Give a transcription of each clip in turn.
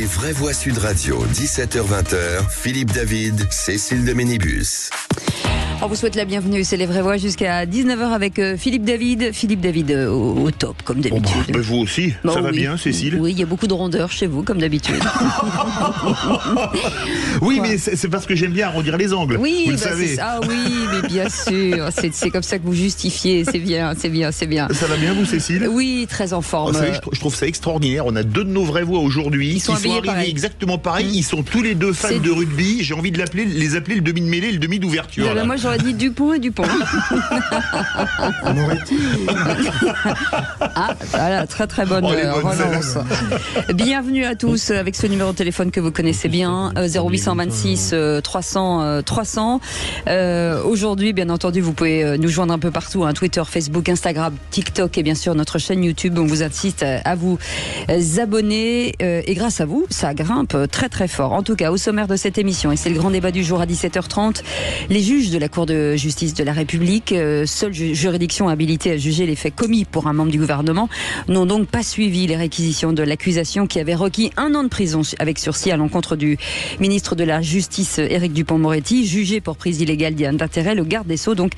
Les vraies voix Sud Radio, 17h-20h, Philippe David, Cécile de Ménibus. On vous souhaite la bienvenue, c'est Les Vraies Voix jusqu'à 19h avec Philippe David. Philippe David au top, comme d'habitude. Bon, vous aussi, ça va bien, Cécile? Oui, il y a beaucoup de rondeur chez vous, comme d'habitude. Oui, mais c'est parce que j'aime bien arrondir les angles, oui, vous le savez. Ah oui, mais bien sûr, c'est comme ça que vous justifiez, c'est bien. Ça va bien, vous, Cécile? Oui, très en forme. Vous savez, je trouve ça extraordinaire, on a deux de nos vraies voix aujourd'hui. Ils sont arrivés pareil. Exactement pareil, ils sont tous les deux fans de rugby, j'ai envie de les appeler le demi de mêlée et le demi d'ouverture. Moi, j'aurais dit Dupont et Dupont. Moretti. Ah, voilà, très bonne relance. Bienvenue à tous avec ce numéro de téléphone que vous connaissez bien, 0826 300 300. Aujourd'hui, bien entendu, vous pouvez nous joindre un peu partout, Twitter, Facebook, Instagram, TikTok et bien sûr notre chaîne YouTube. On vous incite à vous abonner et grâce à vous, ça grimpe très fort. En tout cas, au sommaire de cette émission, et c'est le grand débat du jour à 17h30, les juges de la Cour de justice de la République, seule juridiction habilitée à juger les faits commis pour un membre du gouvernement, n'ont donc pas suivi les réquisitions de l'accusation qui avait requis 1 an de prison avec sursis à l'encontre du ministre de la Justice Éric Dupond-Moretti, jugé pour prise illégale d'intérêt. Le garde des Sceaux donc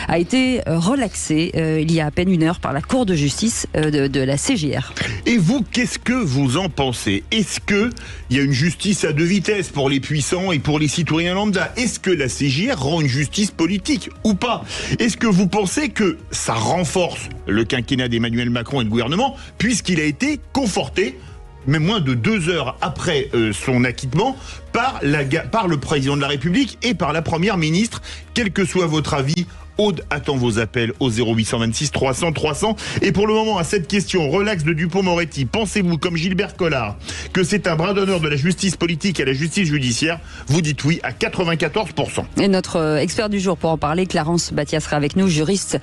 a été relaxé il y a à peine 1 heure par la Cour de justice de la CJR. Et vous, qu'est-ce que vous en pensez? Est-ce que il y a une justice à deux vitesses pour les puissants et pour les citoyens lambda? Est-ce que la CJR rend une justice politique ou pas? Est-ce que vous pensez que ça renforce le quinquennat d'Emmanuel Macron et le gouvernement puisqu'il a été conforté, même moins de 2 heures après son acquittement, par le président de la République et par la première ministre? Quel que soit votre avis, Aude attend vos appels au 0826 300 300. Et pour le moment, à cette question, relax de Dupond-Moretti, pensez-vous, comme Gilbert Collard, que c'est un bras d'honneur de la justice politique à la justice judiciaire? Vous dites oui à 94%. Et notre expert du jour pour en parler, Clarence Batia, sera avec nous, juriste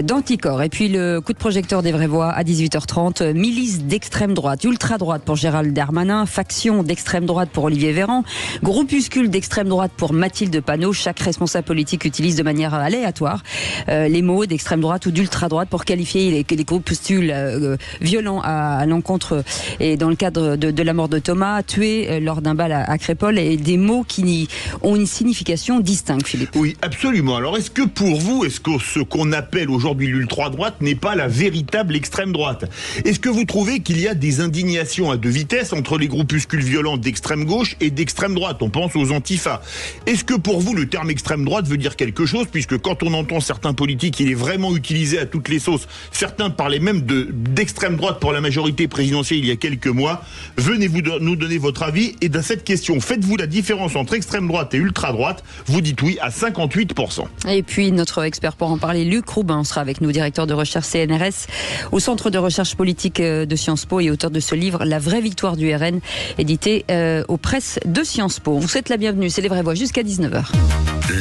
d'Anticor. Et puis le coup de projecteur des vraies voix à 18h30, milice d'extrême droite, ultra droite pour Gérald Darmanin, faction d'extrême droite pour Olivier Véran, groupuscule d'extrême droite pour Mathilde Panot. Chaque responsable politique utilise de manière aléatoire les mots d'extrême droite ou d'ultra droite pour qualifier les groupuscules violents à l'encontre et dans le cadre de la mort de Thomas, tué lors d'un bal à Crépol, et des mots qui ont une signification distincte, Philippe. Oui, absolument. Alors est-ce que pour vous, est-ce que ce qu'on appelle aujourd'hui l'ultra droite n'est pas la véritable extrême droite? Est-ce que vous trouvez qu'il y a des indignations à deux vitesses entre les groupuscules violents d'extrême gauche et d'extrême droite? On pense aux antifas. Est-ce que pour vous le terme extrême droite veut dire quelque chose, puisque quand on entend certains politiques, il est vraiment utilisé à toutes les sauces. Certains parlaient même d'extrême droite pour la majorité présidentielle il y a quelques mois. Venez-vous nous donner votre avis. Et dans cette question, faites-vous la différence entre extrême droite et ultra droite? Vous dites oui à 58%. Et puis notre expert pour en parler, Luc Roubin, sera avec nous, directeur de recherche CNRS au Centre de recherche politique de Sciences Po et auteur de ce livre La vraie victoire du RN, édité aux presses de Sciences Po. On vous souhaite la bienvenue, c'est Les Vraies Voix jusqu'à 19h.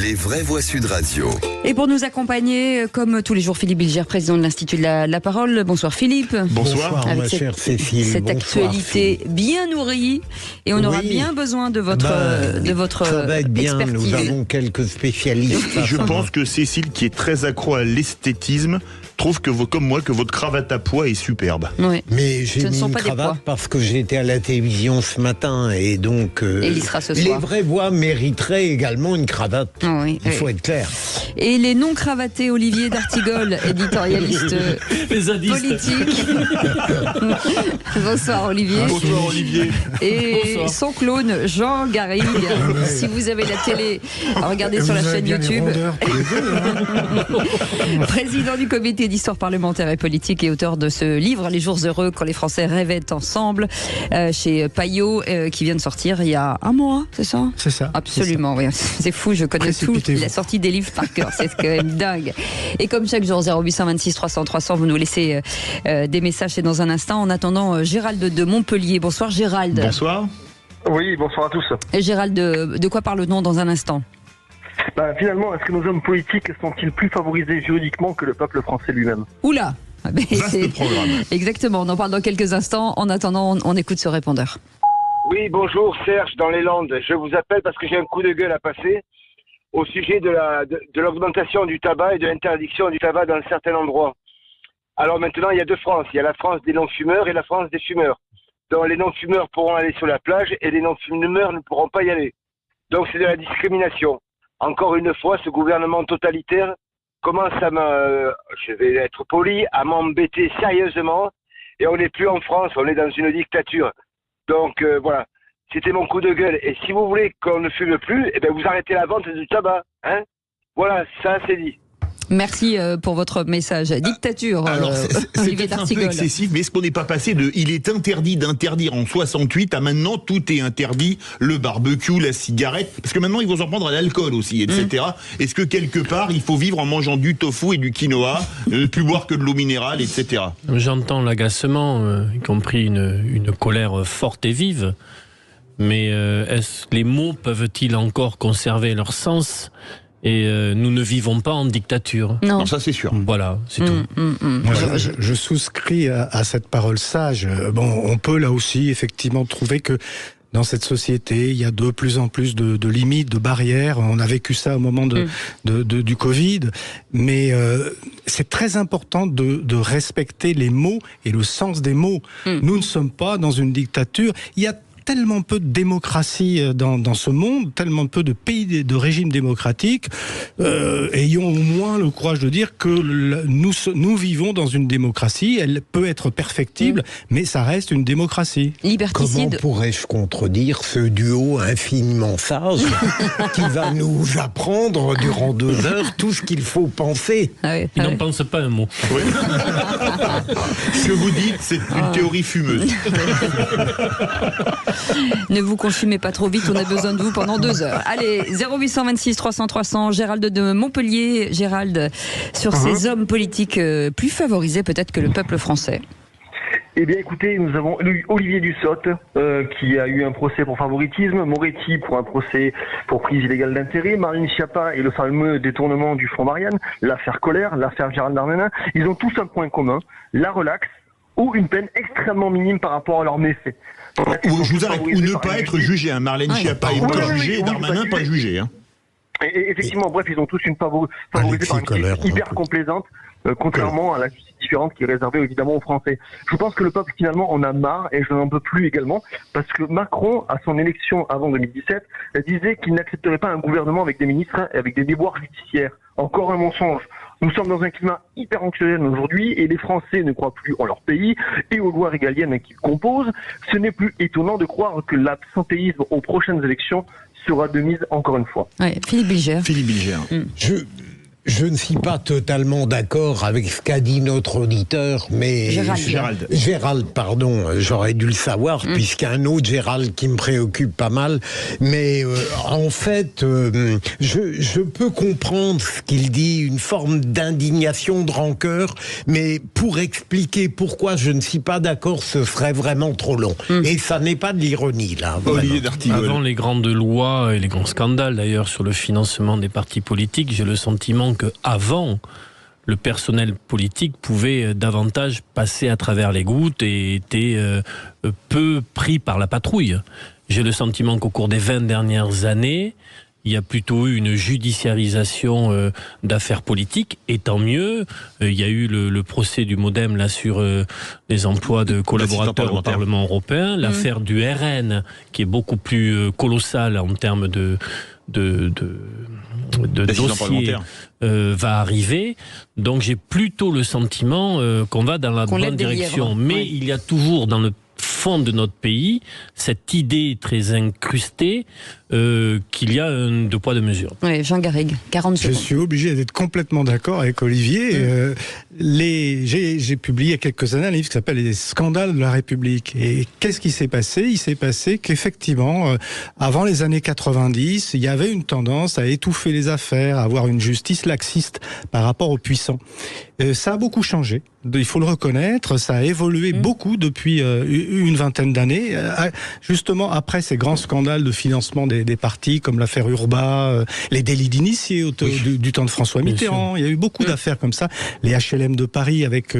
Les vraies voix Sud Radio. Et pour nous accompagner, comme tous les jours, Philippe Bilger, président de l'Institut de la Parole. Bonsoir Philippe. Bonsoir. Avec ma chère Cécile. Cette actualité bien nourrie, et on aura bien besoin de votre ça va être bien, expertise. nous avons quelques spécialistes. Je pense que Cécile, qui est très accro à l'esthétisme, trouve que comme moi, que votre cravate à pois est superbe. Oui. Mais j'ai mis une cravate parce que j'étais à la télévision ce matin et donc et il y sera ce soir. les vraies voix mériteraient également une cravate. Oui, il faut être clair. Et les non cravatés, Olivier d'Artigol, éditorialiste politique. Bonsoir Olivier. Bonsoir Olivier. Et son clone Jean Garrigue. Si vous avez la télé, regardez sur la chaîne YouTube. Président du comité d'histoire parlementaire et politique et auteur de ce livre Les jours heureux quand les Français rêvaient ensemble, chez Payot, qui vient de sortir il y a 1 mois, c'est ça? C'est ça. Absolument, oui. C'est fou, je connais tout. La sortie des livres par cœur, c'est quand même dingue. Et comme chaque jour, 0826 300 300, vous nous laissez des messages, c'est dans un instant. En attendant, Gérald de Montpellier. Bonsoir Gérald. Bonsoir. Oui, bonsoir à tous. Et Gérald, de quoi parle-t-on dans un instant? Finalement, est-ce que nos hommes politiques sont-ils plus favorisés juridiquement que le peuple français lui-même? Oula. Vaste programme. Exactement, on en parle dans quelques instants. En attendant, on écoute ce répondeur. Oui, bonjour, Serge dans les Landes. Je vous appelle parce que j'ai un coup de gueule à passer au sujet de l'augmentation du tabac et de l'interdiction du tabac dans certains endroits. Alors maintenant, il y a deux France. Il y a la France des non-fumeurs et la France des fumeurs. Donc les non-fumeurs pourront aller sur la plage et les non-fumeurs ne pourront pas y aller. Donc c'est de la discrimination. Encore une fois, ce gouvernement totalitaire commence je vais être poli, à m'embêter sérieusement. Et on n'est plus en France, on est dans une dictature. Donc voilà, c'était mon coup de gueule. Et si vous voulez qu'on ne fume plus, eh bien vous arrêtez la vente du tabac. Hein, voilà, ça c'est dit. Merci pour votre message. Dictature, alors, Olivier peut-être un peu d'Artigol. excessif, mais est-ce qu'on n'est pas passé de il est interdit d'interdire en 68 à maintenant tout est interdit, le barbecue, la cigarette, parce que maintenant ils vont s'en prendre à l'alcool aussi, etc. Est-ce que quelque part il faut vivre en mangeant du tofu et du quinoa, ne plus boire que de l'eau minérale, etc. J'entends l'agacement, y compris une colère forte et vive, mais est-ce que les mots peuvent-ils encore conserver leur sens ? Et nous ne vivons pas en dictature. Non, ça c'est sûr. Voilà, c'est tout. Moi, je souscris à cette parole sage. Bon, on peut là aussi effectivement trouver que dans cette société, il y a de plus en plus de limites, de barrières. On a vécu ça au moment du Covid. Mais c'est très important de respecter les mots et le sens des mots. Nous ne sommes pas dans une dictature. Il y a tellement peu de démocratie dans ce monde, tellement peu de pays de régimes démocratiques, ayons au moins le courage de dire que nous vivons dans une démocratie. Elle peut être perfectible, mais ça reste une démocratie. Comment pourrais-je contredire ce duo infiniment sage qui va nous apprendre durant 2 heures tout ce qu'il faut penser? Il n'en pense pas un mot. Oui. Ce que vous dites, c'est une théorie fumeuse. Ne vous consumez pas trop vite, on a besoin de vous pendant 2 heures. Allez, 0826 300 300, Gérald de Montpellier. Gérald, sur ces hommes politiques plus favorisés peut-être que le peuple français. Eh bien écoutez, nous avons Olivier Dussopt qui a eu un procès pour favoritisme, Moretti pour un procès pour prise illégale d'intérêt, Marlène Schiappa et le fameux détournement du Fonds Marianne, l'affaire Colère, l'affaire Gérald Darmanin. Ils ont tous un point commun, la relaxe ou une peine extrêmement minime par rapport à leurs méfaits. Ou je vous arrête, ou ne pas être jugé. Hein. Marlène Schiappa est pas jugée et Darmanin pas jugé. Hein. Et effectivement, bref, ils ont tous une favorisée par une justice hyper complaisante, contrairement à la justice différente qui est réservée évidemment aux Français. Je pense que le peuple finalement en a marre et je n'en peux plus également parce que Macron, à son élection avant 2017, disait qu'il n'accepterait pas un gouvernement avec des ministres et avec des déboires judiciaires. Encore un mensonge. Nous sommes dans un climat hyper anxiogène aujourd'hui et les Français ne croient plus en leur pays et aux lois régaliennes qu'ils composent. Ce n'est plus étonnant de croire que l'absentéisme aux prochaines élections sera de mise encore une fois. Ouais, Philippe Bilger. Je ne suis pas totalement d'accord avec ce qu'a dit notre auditeur, mais Gérald, pardon, j'aurais dû le savoir, puisqu'il y a un autre Gérald qui me préoccupe pas mal. Mais en fait, je peux comprendre ce qu'il dit, une forme d'indignation, de rancœur, mais pour expliquer pourquoi je ne suis pas d'accord, ce serait vraiment trop long. Et ça n'est pas de l'ironie, là. Olivier d'Artigol. Avant les grandes lois et les grands scandales, d'ailleurs, sur le financement des partis politiques, j'ai le sentiment qu'avant, le personnel politique pouvait davantage passer à travers les gouttes et était peu pris par la patrouille. J'ai le sentiment qu'au cours des 20 dernières années, il y a plutôt eu une judiciarisation d'affaires politiques, et tant mieux. Il y a eu le procès du MoDem là, sur les emplois de collaborateurs au Parlement européen, l'affaire du RN, qui est beaucoup plus colossale en termes de dossiers va arriver. Donc j'ai plutôt le sentiment qu'on va dans la bonne direction. Mais il y a toujours dans le fond de notre pays cette idée très incrustée qu'il y a un 2 poids 2 mesures. Oui, Jean Garrigue, 40 secondes. Je suis obligé d'être complètement d'accord avec Olivier. J'ai publié il y a quelques années un livre qui s'appelle Les scandales de la République. Et qu'est-ce qui s'est passé? Il s'est passé qu'effectivement, avant les années 90, il y avait une tendance à étouffer les affaires, à avoir une justice laxiste par rapport aux puissants. Ça a beaucoup changé. Il faut le reconnaître, ça a évolué beaucoup depuis une vingtaine d'années. Justement, après ces grands scandales de financement des partis, comme l'affaire Urba, les délits d'initiés du temps de François Mitterrand. Il y a eu beaucoup d'affaires comme ça. Les HLM de Paris avec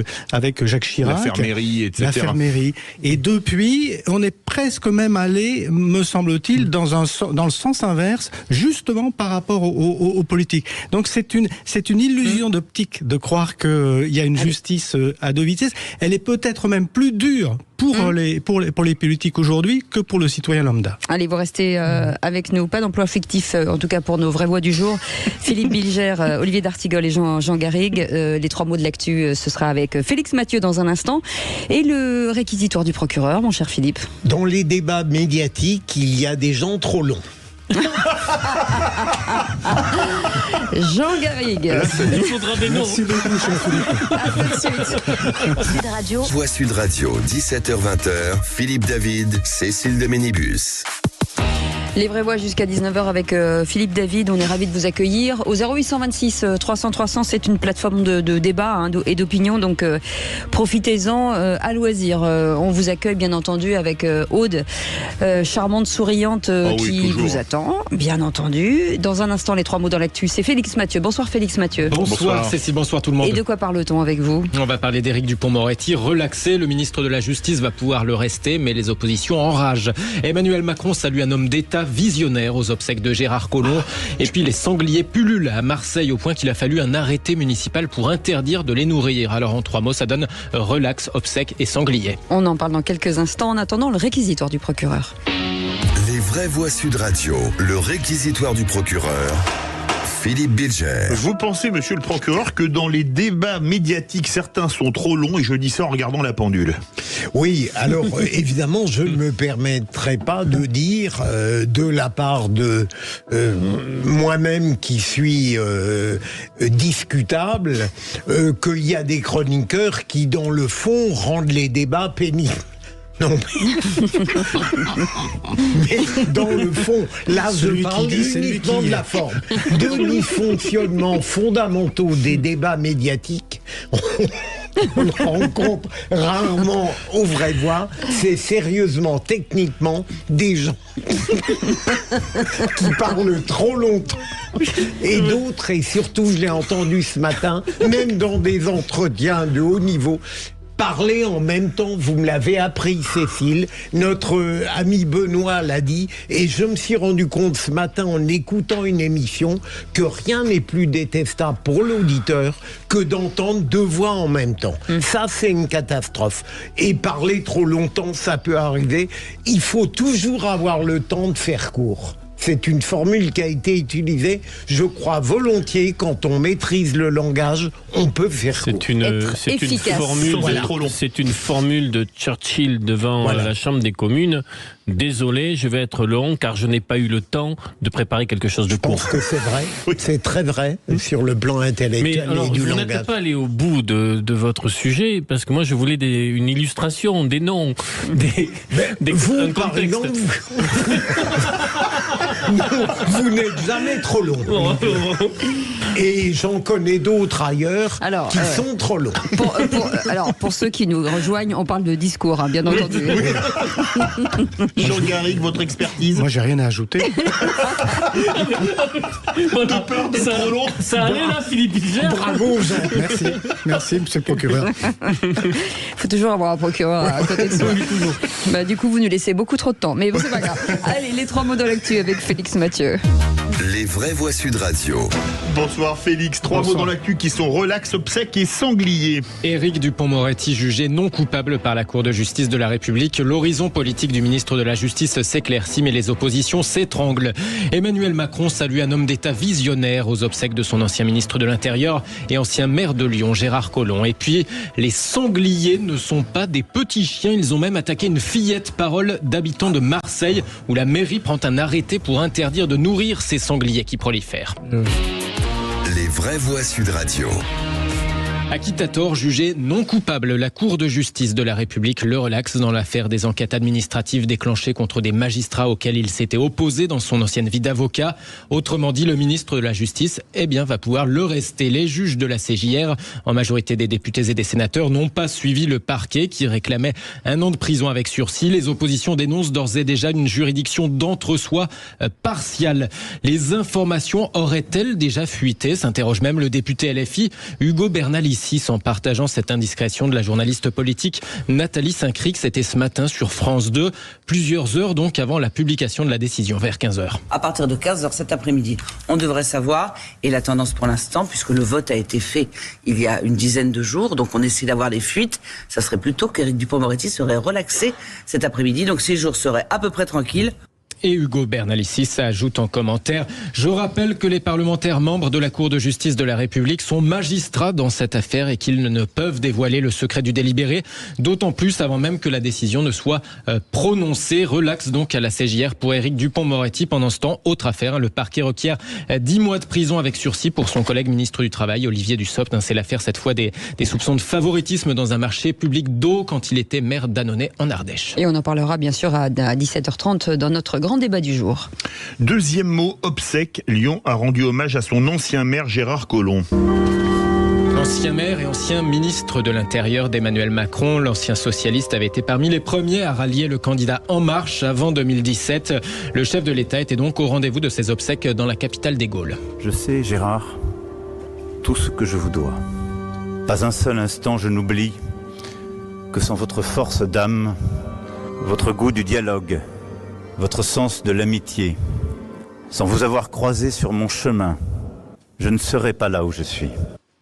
Jacques Chirac. L'affaire Mairie, etc. L'affaire Mairie. Et depuis, on est presque même allé, me semble-t-il, dans le sens inverse, justement par rapport aux politiques. Donc c'est une illusion d'optique de croire qu'il y a une justice à deux vitesses. Elle est peut-être même plus dure pour les politiques aujourd'hui que pour le citoyen lambda. Allez, vous restez avec nous. Pas d'emploi fictif, en tout cas pour nos vraies voix du jour. Philippe Bilger, Olivier D'Artigol et Jean Garrigue. Les 3 mots de l'actu, ce sera avec Félix Mathieu dans un instant. Et le réquisitoire du procureur, mon cher Philippe. Dans les débats médiatiques, il y a des gens trop longs. Jean Garrigue. Il faudra des noms. Merci beaucoup, cher Philippe. À tout de suite. Sud Radio. Voix Sud Radio, 17h-20h, Philippe David, Cécile de Ménibus. Les vraies voix jusqu'à 19h avec Philippe David. On est ravis de vous accueillir. Au 0826 300 300, c'est une plateforme de débat et d'opinion. Donc profitez-en à loisir. On vous accueille bien entendu avec Aude, charmante, souriante, qui vous attend, bien entendu. Dans un instant, les 3 mots dans l'actu, c'est Félix Mathieu. Bonsoir Félix Mathieu. Bonsoir Cécile, bonsoir tout le monde. Et de quoi parle-t-on avec vous? On va parler d'Éric Dupond-Moretti. Relaxé, le ministre de la Justice va pouvoir le rester, mais les oppositions enragent. Emmanuel Macron salue un homme d'État visionnaire aux obsèques de Gérard Collomb. Et puis les sangliers pullulent à Marseille au point qu'il a fallu un arrêté municipal pour interdire de les nourrir. Alors en 3 mots, ça donne relax, obsèques et sangliers. On en parle dans quelques instants. En attendant, le réquisitoire du procureur. Les vraies voix Sud Radio, le réquisitoire du procureur. Philippe Bilger. Vous pensez, monsieur le procureur, que dans les débats médiatiques, certains sont trop longs, et je dis ça en regardant la pendule? Oui, alors évidemment, je ne me permettrai pas de dire, de la part de moi-même qui suis discutable, qu'il y a des chroniqueurs qui, dans le fond, rendent les débats pénibles. Non, mais dans le fond, là je parle uniquement de la forme. De dysfonctionnements fondamentaux des débats médiatiques, on rencontre rarement aux vraies voix. C'est sérieusement, techniquement, des gens qui parlent trop longtemps. Et d'autres, et surtout je l'ai entendu ce matin, même dans des entretiens de haut niveau, parler en même temps. Vous me l'avez appris, Cécile, notre ami Benoît l'a dit, et je me suis rendu compte ce matin en écoutant une émission que rien n'est plus détestable pour l'auditeur que d'entendre 2 voix en même temps. Ça, c'est une catastrophe. Et parler trop longtemps, ça peut arriver. Il faut toujours avoir le temps de faire court. C'est une formule qui a été utilisée, je crois, volontiers. Quand on maîtrise le langage, on peut faire court. C'est une formule de Churchill devant la Chambre des communes. Désolé, je vais être long car je n'ai pas eu le temps de préparer quelque chose de court. Je pense que c'est vrai, c'est très vrai sur le plan intellectuel et du langage. Vous n'êtes pas allé au bout de votre sujet, parce que moi je voulais une illustration, des noms, vous, par exemple, vous n'êtes jamais trop long. Et j'en connais d'autres ailleurs qui sont trop longs. Pour ceux qui nous rejoignent, on parle de discours, hein, bien entendu. Jean Garrigue, votre expertise? Moi, j'ai rien à ajouter. On a peur d'être trop long. Ça allait là, Philippe Bilger. Bravo, Jean. Merci, monsieur le procureur. Il faut toujours avoir un procureur à côté de soi. Du coup, vous nous laissez beaucoup trop de temps, mais bon, c'est pas grave. Allez, les 3 mots de l'actu avec Félix Mathieu. Les vraies voix Sud Radio. Bonsoir Félix. 3 mots dans l'actu qui sont relax, obsèques et sangliers. Éric Dupond-Moretti jugé non coupable par la Cour de justice de la République. L'horizon politique du ministre de la Justice s'éclaircit, mais les oppositions s'étranglent. Emmanuel Macron salue un homme d'État visionnaire aux obsèques de son ancien ministre de l'Intérieur et ancien maire de Lyon, Gérard Collomb. Et puis, les sangliers ne sont pas des petits chiens. Ils ont même attaqué une fillette, parole d'habitants de Marseille, où la mairie prend un arrêté pour interdire de nourrir ces sangliers qui prolifèrent. Les vraies voix Sud Radio. Acquittator jugé non coupable. La Cour de justice de la République le relaxe dans l'affaire des enquêtes administratives déclenchées contre des magistrats auxquels il s'était opposé dans son ancienne vie d'avocat. Autrement dit, le ministre de la Justice va pouvoir le rester. Les juges de la CJR, en majorité des députés et des sénateurs, n'ont pas suivi le parquet qui réclamait 1 an de prison avec sursis. Les oppositions dénoncent d'ores et déjà une juridiction d'entre-soi partiale. Les informations auraient-elles déjà fuité, s'interroge même le député LFI Hugo Bernalicis. Narcissus en partageant cette indiscrétion de la journaliste politique Nathalie Saint-Crix. C'était ce matin sur France 2, plusieurs heures donc avant la publication de la décision, vers 15h. À partir de 15h cet après-midi, on devrait savoir, et la tendance pour l'instant, puisque le vote a été fait il y a une dizaine de jours, donc on essaie d'avoir les fuites, ça serait plutôt qu'Éric Dupond-Moretti serait relaxé cet après-midi, donc ces jours seraient à peu près tranquilles. Et Hugo Bernalicis ajoute en commentaire « Je rappelle que les parlementaires membres de la Cour de justice de la République sont magistrats dans cette affaire et qu'ils ne peuvent dévoiler le secret du délibéré, d'autant plus avant même que la décision ne soit prononcée. » Relax donc à la CJR pour Éric Dupond-Moretti. Pendant ce temps, autre affaire, le parquet requiert 10 mois de prison avec sursis pour son collègue ministre du Travail, Olivier Dussopt. C'est l'affaire cette fois des soupçons de favoritisme dans un marché public d'eau quand il était maire d'Annonay en Ardèche. Et on en parlera bien sûr à 17h30 dans notre grand débat du jour. Deuxième mot, obsèque. Lyon a rendu hommage à son ancien maire Gérard Collomb. Ancien maire et ancien ministre de l'Intérieur d'Emmanuel Macron, l'ancien socialiste avait été parmi les premiers à rallier le candidat En Marche avant 2017. Le chef de l'État était donc au rendez-vous de ses obsèques dans la capitale des Gaules. Je sais, Gérard, tout ce que je vous dois. Pas un seul instant je n'oublie que sans votre force d'âme, votre goût du dialogue, votre sens de l'amitié, sans vous avoir croisé sur mon chemin, je ne serais pas là où je suis.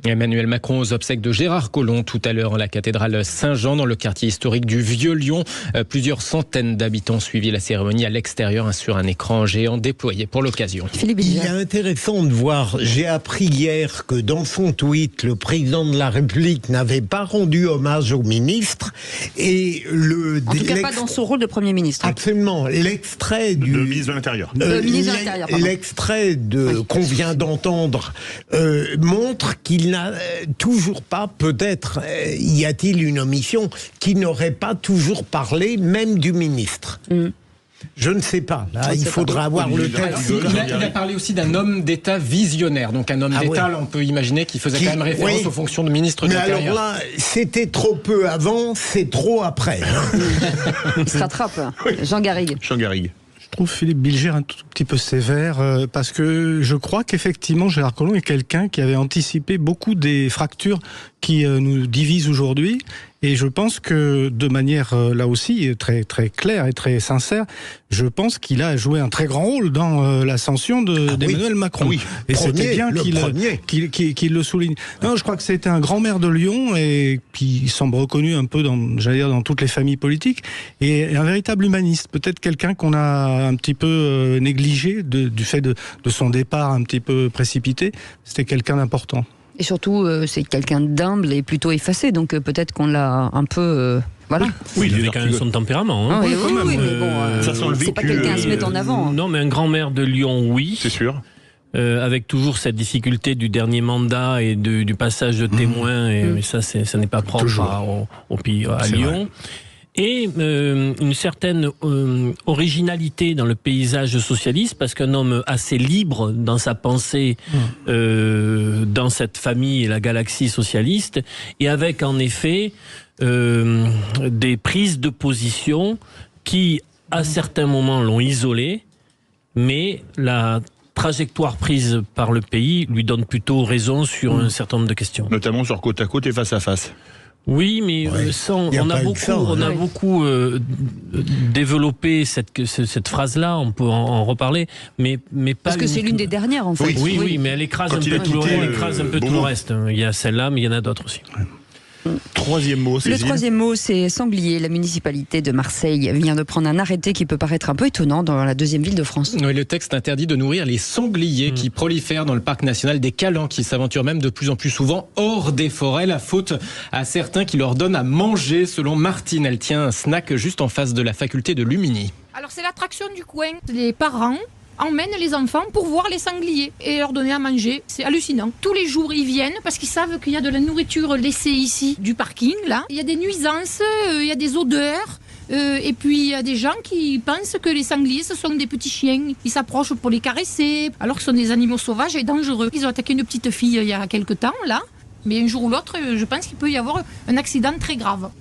Emmanuel Macron aux obsèques de Gérard Collomb tout à l'heure en la cathédrale Saint-Jean dans le quartier historique du Vieux-Lyon. Plusieurs centaines d'habitants suivi la cérémonie à l'extérieur sur un écran géant déployé pour l'occasion. Il est intéressant de voir, j'ai appris hier que dans son tweet, le président de la République n'avait pas rendu hommage au ministre et en tout cas pas dans son rôle de Premier ministre. Absolument. L'extrait du... Le ministre de l'Intérieur. L'extrait qu'on vient d'entendre montre qu'il n'a toujours pas, peut-être y a-t-il une omission, qui n'aurait pas toujours parlé même du ministre. Je ne sais pas. Là, il faudra avoir le texte. Il a parlé aussi d'un homme d'État visionnaire. Donc un homme d'État, là, on peut imaginer qu'il faisait quand même référence aux fonctions de ministre de l'Intérieur. Mais alors là, c'était trop peu avant, c'est trop après. Il se rattrape. Jean Garrigue. Je trouve Philippe Bilger un tout petit peu sévère parce que je crois qu'effectivement Gérard Collomb est quelqu'un qui avait anticipé beaucoup des fractures qui nous divisent aujourd'hui. Et je pense que de manière, là aussi, très, très claire et très sincère, je pense qu'il a joué un très grand rôle dans l'ascension d'Emmanuel Macron. Et c'était bien qu'il le souligne. Non, je crois que c'était un grand maire de Lyon et qui semble reconnu un peu dans toutes les familles politiques et un véritable humaniste. Peut-être quelqu'un qu'on a un petit peu négligé du fait de son départ un petit peu précipité. C'était quelqu'un d'important. Et surtout, c'est quelqu'un d'humble et plutôt effacé, donc peut-être qu'on l'a un peu... voilà. Oui, il avait quand même son tempérament. Hein. Oui, mais bon, c'est pas quelqu'un à se mettre en avant. Non, mais un grand maire de Lyon, oui. C'est sûr. Avec toujours cette difficulté du dernier mandat et du passage de témoin, et ça n'est pas propre à Lyon. Vrai. Et une certaine originalité dans le paysage socialiste, parce qu'un homme assez libre dans sa pensée dans cette famille et la galaxie socialiste, et avec en effet des prises de position qui, à certains moments, l'ont isolé, mais la trajectoire prise par le pays lui donne plutôt raison sur un certain nombre de questions. Notamment sur côte à côte et face à face. Oui, mais on a beaucoup développé cette phrase-là, on peut en reparler, mais pas... Parce que c'est l'une des dernières, en fait. Oui, mais elle écrase un peu tout le reste. Il y a celle-là, mais il y en a d'autres aussi. Troisième mot, le troisième mot, c'est sanglier. La municipalité de Marseille vient de prendre un arrêté qui peut paraître un peu étonnant dans la deuxième ville de France. Oui, le texte interdit de nourrir les sangliers qui prolifèrent dans le parc national des Calanques, qui s'aventurent même de plus en plus souvent hors des forêts, la faute à certains qui leur donnent à manger. Selon Martine, elle tient un snack juste en face de la faculté de Lumini. Alors c'est l'attraction du coin. Les parents emmènent les enfants pour voir les sangliers et leur donner à manger. C'est hallucinant. Tous les jours, ils viennent parce qu'ils savent qu'il y a de la nourriture laissée ici, du parking, là. Il y a des nuisances, il y a des odeurs. Et puis, il y a des gens qui pensent que les sangliers, ce sont des petits chiens. Ils s'approchent pour les caresser, alors que ce sont des animaux sauvages et dangereux. Ils ont attaqué une petite fille il y a quelque temps, là. Mais un jour ou l'autre, je pense qu'il peut y avoir un accident très grave.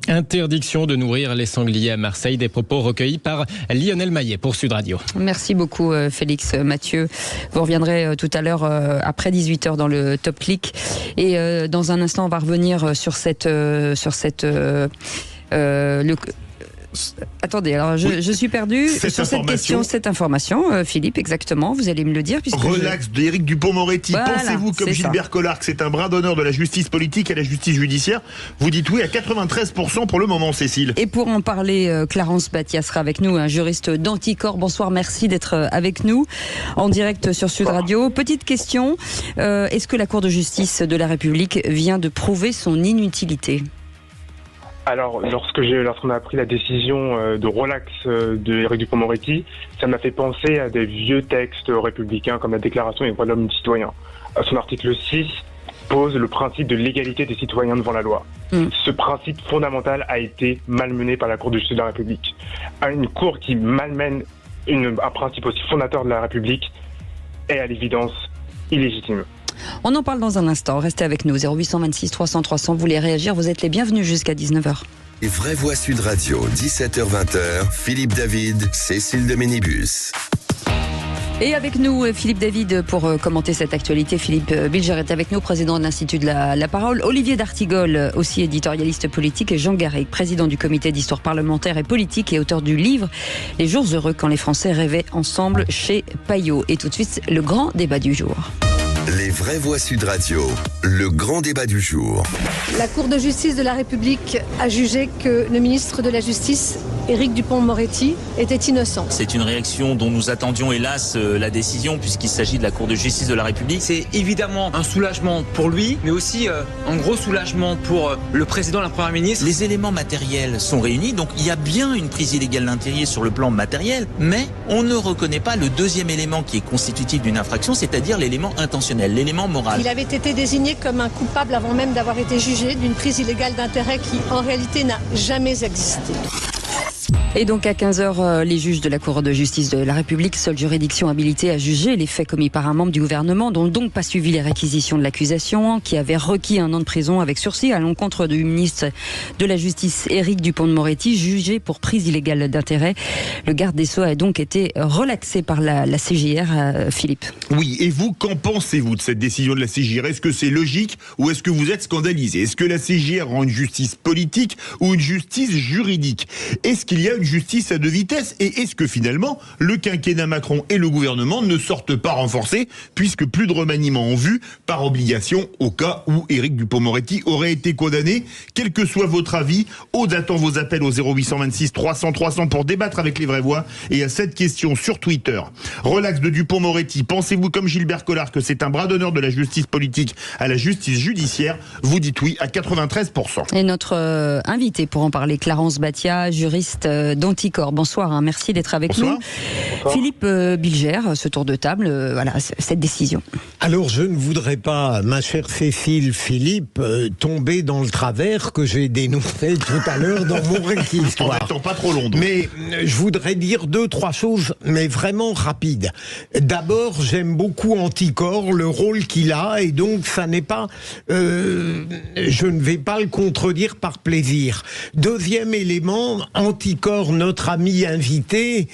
Interdiction de nourrir les sangliers à Marseille, des propos recueillis par Lionel Maillet pour Sud Radio. Merci beaucoup Félix Mathieu. Vous reviendrez tout à l'heure après 18h dans le Top Click. Et dans un instant, on va revenir sur cette attendez, alors je suis perdu sur cette question, cette information. Philippe, exactement, vous allez me le dire. Relax d'Éric Dupond-Moretti. Voilà, pensez-vous, comme Gilbert Collard, que c'est un bras d'honneur de la justice politique et la justice judiciaire? Vous dites oui à 93% pour le moment, Cécile. Et pour en parler, Clarence Batia sera avec nous, un juriste d'Anticor. Bonsoir, merci d'être avec nous en direct sur Sud Radio. Petite question, est-ce que la Cour de justice de la République vient de prouver son inutilité? Alors, lorsqu'on a appris la décision de relax de Éric Dupond-Moretti, ça m'a fait penser à des vieux textes républicains comme la Déclaration des droits de l'homme et du citoyen. Son article 6 pose le principe de l'égalité des citoyens devant la loi. Ce principe fondamental a été malmené par la Cour de justice de la République. Une Cour qui malmène un principe aussi fondateur de la République est à l'évidence illégitime. On en parle dans un instant, restez avec nous, 0826 300 300, vous voulez réagir, vous êtes les bienvenus jusqu'à 19h. Les vraies voix Sud Radio, 17h-20h, Philippe David, Cécile de Ménibus. Et avec nous, Philippe David, pour commenter cette actualité. Philippe Bilger est avec nous, président de l'Institut de la Parole. Olivier d'Artigol, aussi éditorialiste politique. Et Jean Garrigue, président du comité d'histoire parlementaire et politique et auteur du livre Les jours heureux quand les Français rêvaient ensemble chez Payot. Et tout de suite, le grand débat du jour. Les vraies voix Sud Radio, le grand débat du jour. La Cour de justice de la République a jugé que le ministre de la Justice, Éric Dupond-Moretti, était innocent. C'est une réaction dont nous attendions hélas la décision puisqu'il s'agit de la Cour de justice de la République. C'est évidemment un soulagement pour lui, mais aussi un gros soulagement pour le président et la première ministre. Les éléments matériels sont réunis, donc il y a bien une prise illégale d'intérêt sur le plan matériel, mais on ne reconnaît pas le deuxième élément qui est constitutif d'une infraction, c'est-à-dire l'élément intentionnel, l'élément moral. Il avait été désigné comme un coupable avant même d'avoir été jugé d'une prise illégale d'intérêt qui en réalité n'a jamais existé. Et donc à 15h, les juges de la Cour de justice de la République, seule juridiction habilitée à juger les faits commis par un membre du gouvernement, n'ont donc pas suivi les réquisitions de l'accusation, qui avait requis 1 an de prison avec sursis à l'encontre du ministre de la Justice, Éric Dupond-Moretti, jugé pour prise illégale d'intérêt. Le garde des Sceaux a donc été relaxé par la CJR, Philippe. Oui, et vous, qu'en pensez-vous de cette décision de la CJR? Est-ce que c'est logique ou est-ce que vous êtes scandalisé? Est-ce que la CJR rend une justice politique ou une justice juridique? Est-ce qu'il y a une justice à 2 vitesses? Et est-ce que finalement, le quinquennat Macron et le gouvernement ne sortent pas renforcés, puisque plus de remaniements en vue, par obligation, au cas où Éric Dupond-Moretti aurait été condamné? Quel que soit votre avis, Aude attend vos appels au 0826 300 300 pour débattre avec les vraies voix. Et à cette question sur Twitter, relax de Dupond-Moretti, pensez-vous comme Gilbert Collard que c'est un bras d'honneur de la justice politique à la justice judiciaire? Vous dites oui à 93%. Et notre invité pour en parler, Clarence Batia, juriste d'Anticor. Bonsoir, merci d'être avec nous. Bonsoir. Philippe Bilger, ce tour de table, voilà, cette décision. Alors, je ne voudrais pas, ma chère Cécile, Philippe, tomber dans le travers que j'ai dénoncé tout à l'heure dans mon réquisitoire. On n'attend pas trop long. Donc. Mais je voudrais dire 2-3 choses, mais vraiment rapides. D'abord, j'aime beaucoup Anticor, le rôle qu'il a, et donc ça n'est pas... je ne vais pas le contredire par plaisir. Deuxième élément, Anticor, notre ami invité,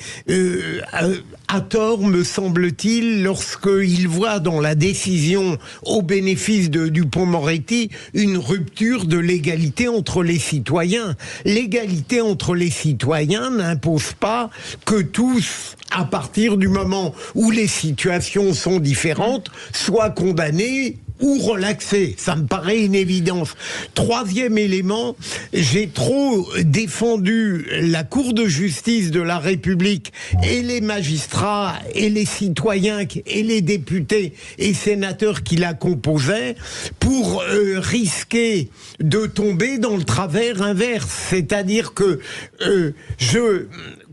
a tort, me semble-t-il, lorsqu'il voit dans la décision au bénéfice de Dupond-Moretti une rupture de l'égalité entre les citoyens. L'égalité entre les citoyens n'impose pas que tous, à partir du moment où les situations sont différentes, soient condamnés ou relaxé. Ça me paraît une évidence. Troisième élément, j'ai trop défendu la Cour de justice de la République et les magistrats et les citoyens et les députés et sénateurs qui la composaient pour risquer de tomber dans le travers inverse. C'est-à-dire que je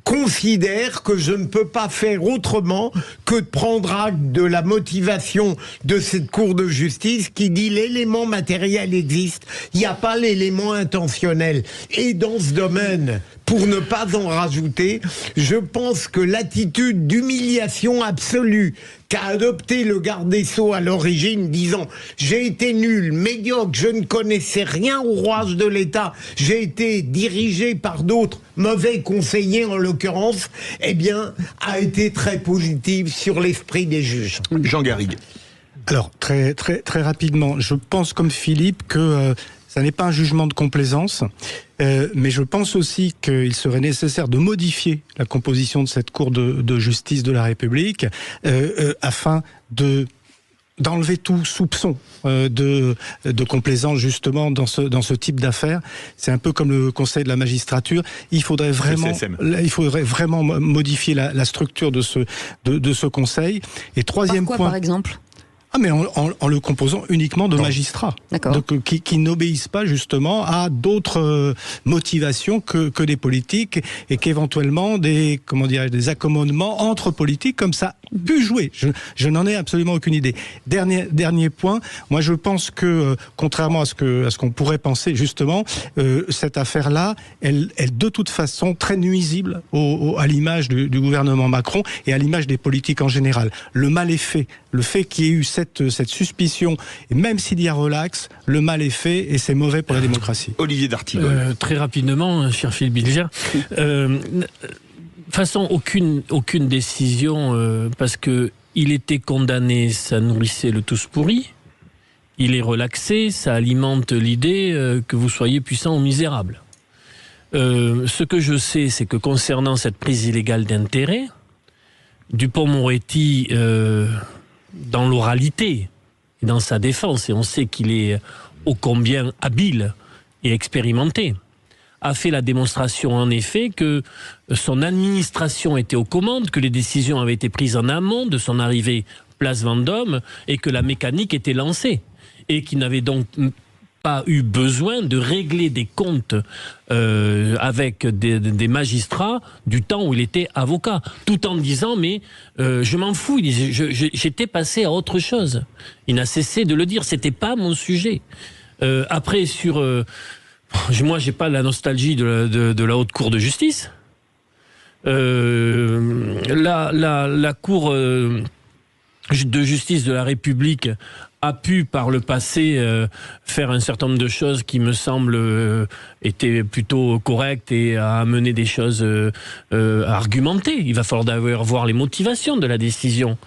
considère que je ne peux pas faire autrement que de prendre acte de la motivation de cette Cour de justice qui dit l'élément matériel existe, il n'y a pas l'élément intentionnel. Et dans ce domaine, pour ne pas en rajouter, je pense que l'attitude d'humiliation absolue qu'a adopté le garde des Sceaux à l'origine, disant « j'ai été nul, médiocre, je ne connaissais rien au rouage de l'État, j'ai été dirigé par d'autres, mauvais conseillers en l'occurrence », eh bien, a été très positive sur l'esprit des juges. Jean Garrigue. Alors, très rapidement, je pense comme Philippe que ça n'est pas un jugement de complaisance, mais je pense aussi qu'il serait nécessaire de modifier la composition de cette Cour de justice de la République afin d'enlever tout soupçon de complaisance justement dans ce type d'affaires. C'est un peu comme le Conseil de la magistrature. Il faudrait vraiment modifier la structure de ce Conseil. Et troisième point, par exemple ? Mais en le composant uniquement de magistrats, donc qui n'obéissent pas justement à d'autres motivations que des politiques, et qu'éventuellement des accommodements entre politiques comme ça pu jouer. Je n'en ai absolument aucune idée. Dernier point, moi je pense que contrairement à ce qu'on pourrait penser justement, cette affaire-là, elle de toute façon très nuisible à l'image du gouvernement Macron et à l'image des politiques en général. Le mal est fait. Le fait qu'il y ait eu cette suspicion, et même s'il y a relax, le mal est fait et c'est mauvais pour la démocratie. Olivier D'Artigol. Très rapidement, cher Philippe Bilger. De toute façon, aucune décision, parce que il était condamné, ça nourrissait le tous pourri. Il est relaxé, ça alimente l'idée que vous soyez puissant ou misérable. Ce que je sais, c'est que concernant cette prise illégale d'intérêt, Dupond-Moretti, dans l'oralité et dans sa défense, et on sait qu'il est ô combien habile et expérimenté, a fait la démonstration en effet que son administration était aux commandes, que les décisions avaient été prises en amont de son arrivée place Vendôme et que la mécanique était lancée et qu'il n'avait donc pas eu besoin de régler des comptes avec des magistrats du temps où il était avocat, tout en disant mais je m'en fous, j'étais passé à autre chose. Il n'a cessé de le dire, c'était pas mon sujet. Après moi j'ai pas la nostalgie de la haute cour de justice. La cour de justice de la République a pu par le passé faire un certain nombre de choses qui me semblent étaient plutôt correctes et à amener des choses argumentées. Il va falloir d'ailleurs voir les motivations de la décision.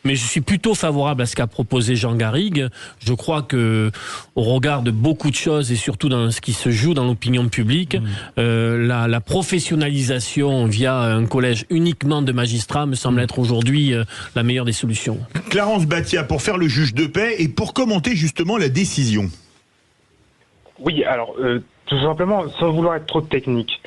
Mais je suis plutôt favorable à ce qu'a proposé Jean Garrigue. Je crois que, au regard de beaucoup de choses et surtout dans ce qui se joue dans l'opinion publique, la professionnalisation via un collège uniquement de magistrats me semble être aujourd'hui la meilleure des solutions. Clarence Batia, pour faire le juge de paix et pour commenter justement la décision. Oui, alors, tout simplement, sans vouloir être trop technique,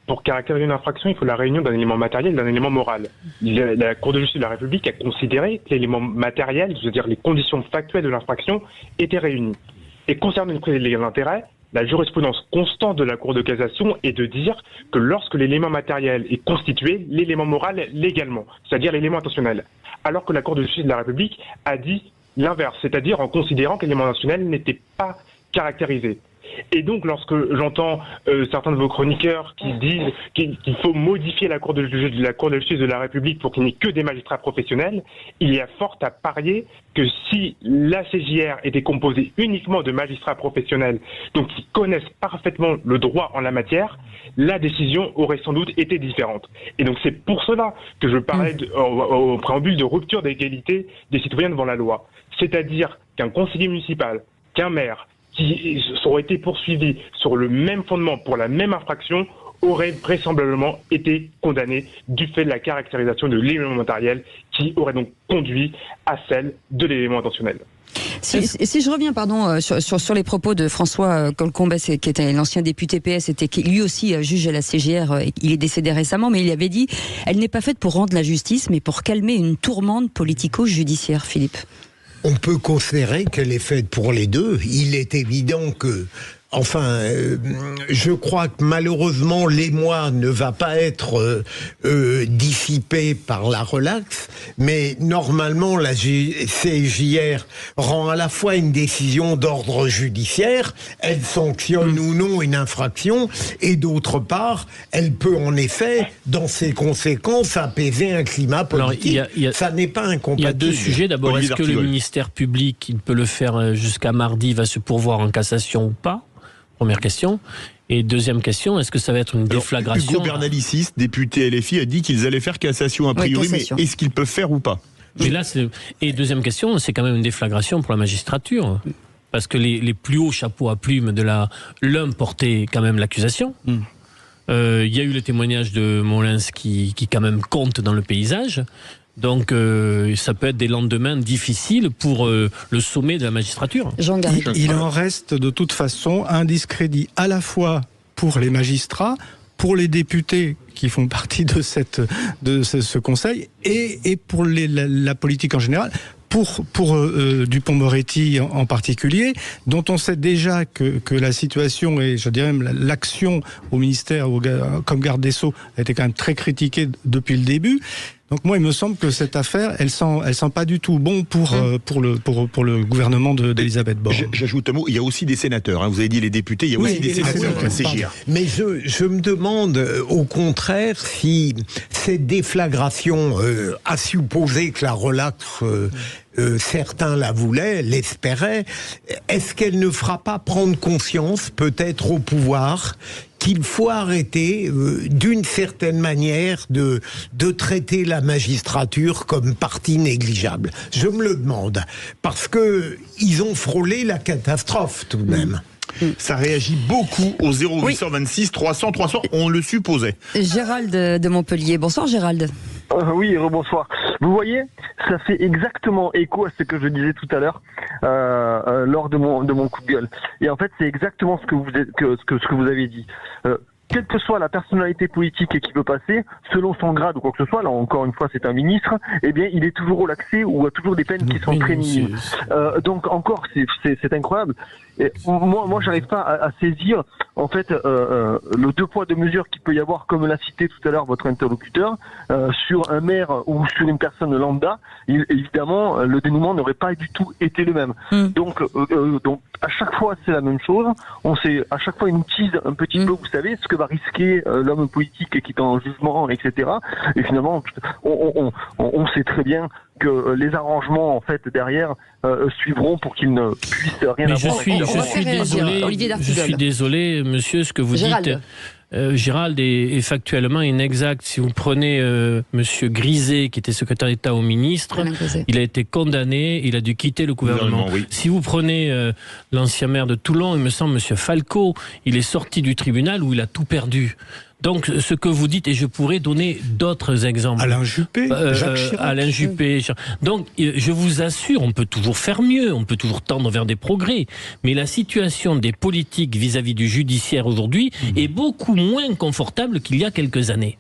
pour caractériser une infraction, il faut la réunion d'un élément matériel et d'un élément moral. La Cour de justice de la République a considéré que l'élément matériel, c'est-à-dire les conditions factuelles de l'infraction, étaient réunies. Et concernant une prise illégale d'intérêt, la jurisprudence constante de la Cour de cassation est de dire que lorsque l'élément matériel est constitué, l'élément moral légalement, c'est-à-dire l'élément intentionnel. Alors que la Cour de justice de la République a dit l'inverse, c'est-à-dire en considérant que l'élément intentionnel n'était pas caractérisé. Et donc, lorsque j'entends certains de vos chroniqueurs qui disent qu'il faut modifier la Cour de justice de la République pour qu'il n'y ait que des magistrats professionnels, il y a fort à parier que si la CJR était composée uniquement de magistrats professionnels, donc qui connaissent parfaitement le droit en la matière, la décision aurait sans doute été différente. Et donc c'est pour cela que je parlais au préambule de rupture d'égalité des citoyens devant la loi. C'est-à-dire qu'un conseiller municipal, qu'un maire, qui auraient été poursuivis sur le même fondement pour la même infraction aurait vraisemblablement été condamné du fait de la caractérisation de l'élément matériel qui aurait donc conduit à celle de l'élément intentionnel. Si je reviens sur les propos de François Colcombès, qui était l'ancien député PS, qui lui aussi juge à la CJR, il est décédé récemment, mais il avait dit « Elle n'est pas faite pour rendre la justice, mais pour calmer une tourmente politico-judiciaire », Philippe. On peut considérer qu'elle est faite pour les deux. Il est évident que Enfin, je crois que malheureusement l'émoi ne va pas être dissipé par la relaxe, mais normalement la CJR rend à la fois une décision d'ordre judiciaire, elle sanctionne ou non une infraction, et d'autre part, elle peut en effet, dans ses conséquences, apaiser un climat politique. Ça n'est pas incompatible. Il y a deux sujets. D'abord, est-ce que le ministère public, il peut le faire jusqu'à mardi, va se pourvoir en cassation ou pas ? Première question. Et deuxième question, est-ce que ça va être une déflagration ? Hugo Bernalicis, député LFI, a dit qu'ils allaient faire cassation a priori, cassation. Mais est-ce qu'ils peuvent faire ou pas ? Mais là, et deuxième question, c'est quand même une déflagration pour la magistrature. Parce que les plus hauts chapeaux à plumes de l'un portaient quand même l'accusation. Il y a eu le témoignage de Molins qui quand même compte dans le paysage. Donc, ça peut être des lendemains difficiles pour le sommet de la magistrature. Il en reste de toute façon un discrédit à la fois pour les magistrats, pour les députés qui font partie de ce conseil et pour la politique en général. Pour Dupond-Moretti en particulier, dont on sait déjà que la situation et je dirais même l'action au ministère comme garde des Sceaux a été quand même très critiquée depuis le début. Donc moi, il me semble que cette affaire, elle sent pas du tout bon pour le gouvernement d'Elisabeth Borne. J'ajoute un mot, il y a aussi des sénateurs. Vous avez dit les députés, il y a aussi des sénateurs à la CJR. Mais je me demande, au contraire, si cette déflagration, à supposer que la relaxe, certains la voulaient, l'espéraient, est-ce qu'elle ne fera pas prendre conscience, peut-être au pouvoir, qu'il faut arrêter, d'une certaine manière, de traiter la magistrature comme partie négligeable. Je me le demande, parce que ils ont frôlé la catastrophe tout de même. Ça réagit beaucoup au 0826 300 300, on le supposait. Gérald de Montpellier. Bonsoir Gérald. Oui, bonsoir. Vous voyez, ça fait exactement écho à ce que je disais tout à l'heure lors de mon coup de gueule. Et en fait, c'est exactement ce que vous avez dit. Quelle que soit la personnalité politique qui peut passer, selon son grade ou quoi que ce soit, là encore une fois c'est un ministre, eh bien il est toujours relaxé ou a toujours des peines qui sont très minimes. Donc encore c'est incroyable. Et moi j'arrive pas à saisir en fait le deux poids deux mesures qu'il peut y avoir, comme l'a cité tout à l'heure votre interlocuteur, sur un maire ou sur une personne lambda. Évidemment le dénouement n'aurait pas du tout été le même. Donc à chaque fois c'est la même chose. On sait à chaque fois une tease un petit peu, vous savez ce que va risquer l'homme politique qui est en jugement, etc. Et finalement on sait très que les arrangements en fait derrière suivront pour qu'ils ne puissent rien avoir. Je suis désolé, monsieur, ce que vous dites. Gérald est factuellement inexact. Si vous prenez monsieur Griset, qui était secrétaire d'État au ministre, il a été condamné, il a dû quitter le gouvernement. Oui. Si vous prenez l'ancien maire de Toulon, il me semble monsieur Falco, il est sorti du tribunal où il a tout perdu. Donc, ce que vous dites, et je pourrais donner d'autres exemples. Alain Juppé, Jacques Chirac. Alain Juppé. Donc, je vous assure, on peut toujours faire mieux, on peut toujours tendre vers des progrès. Mais la situation des politiques vis-à-vis du judiciaire aujourd'hui est beaucoup moins confortable qu'il y a quelques années.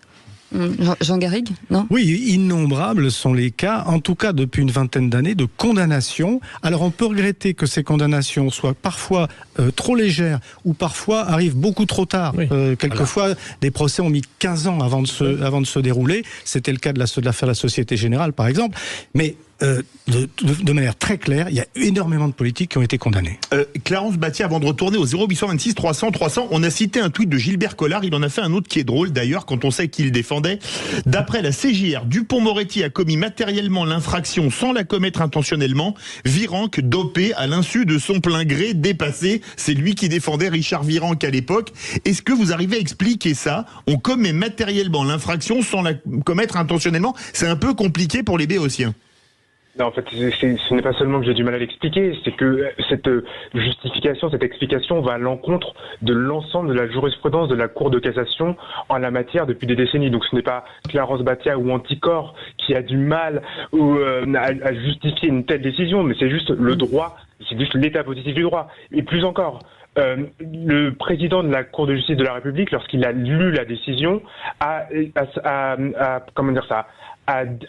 Jean Garrigue, non ? Oui, innombrables sont les cas, en tout cas depuis une vingtaine d'années, de condamnations. Alors on peut regretter que ces condamnations soient parfois trop légères ou parfois arrivent beaucoup trop tard. Oui. Quelquefois, des procès ont mis 15 ans avant de se dérouler. C'était le cas de l'affaire de la Société Générale, par exemple. Mais de manière très claire, il y a énormément de politiques qui ont été condamnés. Clarence Battier, avant de retourner au 0826 300 300, on a cité un tweet de Gilbert Collard, il en a fait un autre qui est drôle d'ailleurs, quand on sait qu'il défendait. D'après la CJR, Dupond-Moretti a commis matériellement l'infraction sans la commettre intentionnellement. Virenque, dopé à l'insu de son plein gré, dépassé. C'est lui qui défendait Richard Virenque à l'époque. Est-ce que vous arrivez à expliquer ça ? On commet matériellement l'infraction sans la commettre intentionnellement. C'est un peu compliqué pour les béotiens. Non, en fait, ce n'est pas seulement que j'ai du mal à l'expliquer, c'est que cette justification, cette explication va à l'encontre de l'ensemble de la jurisprudence de la Cour de cassation en la matière depuis des décennies. Donc ce n'est pas Clarence Battiat ou Anticor qui a du mal à justifier une telle décision, mais c'est juste le droit, c'est juste l'état positif du droit. Et plus encore, le président de la Cour de justice de la République, lorsqu'il a lu la décision, a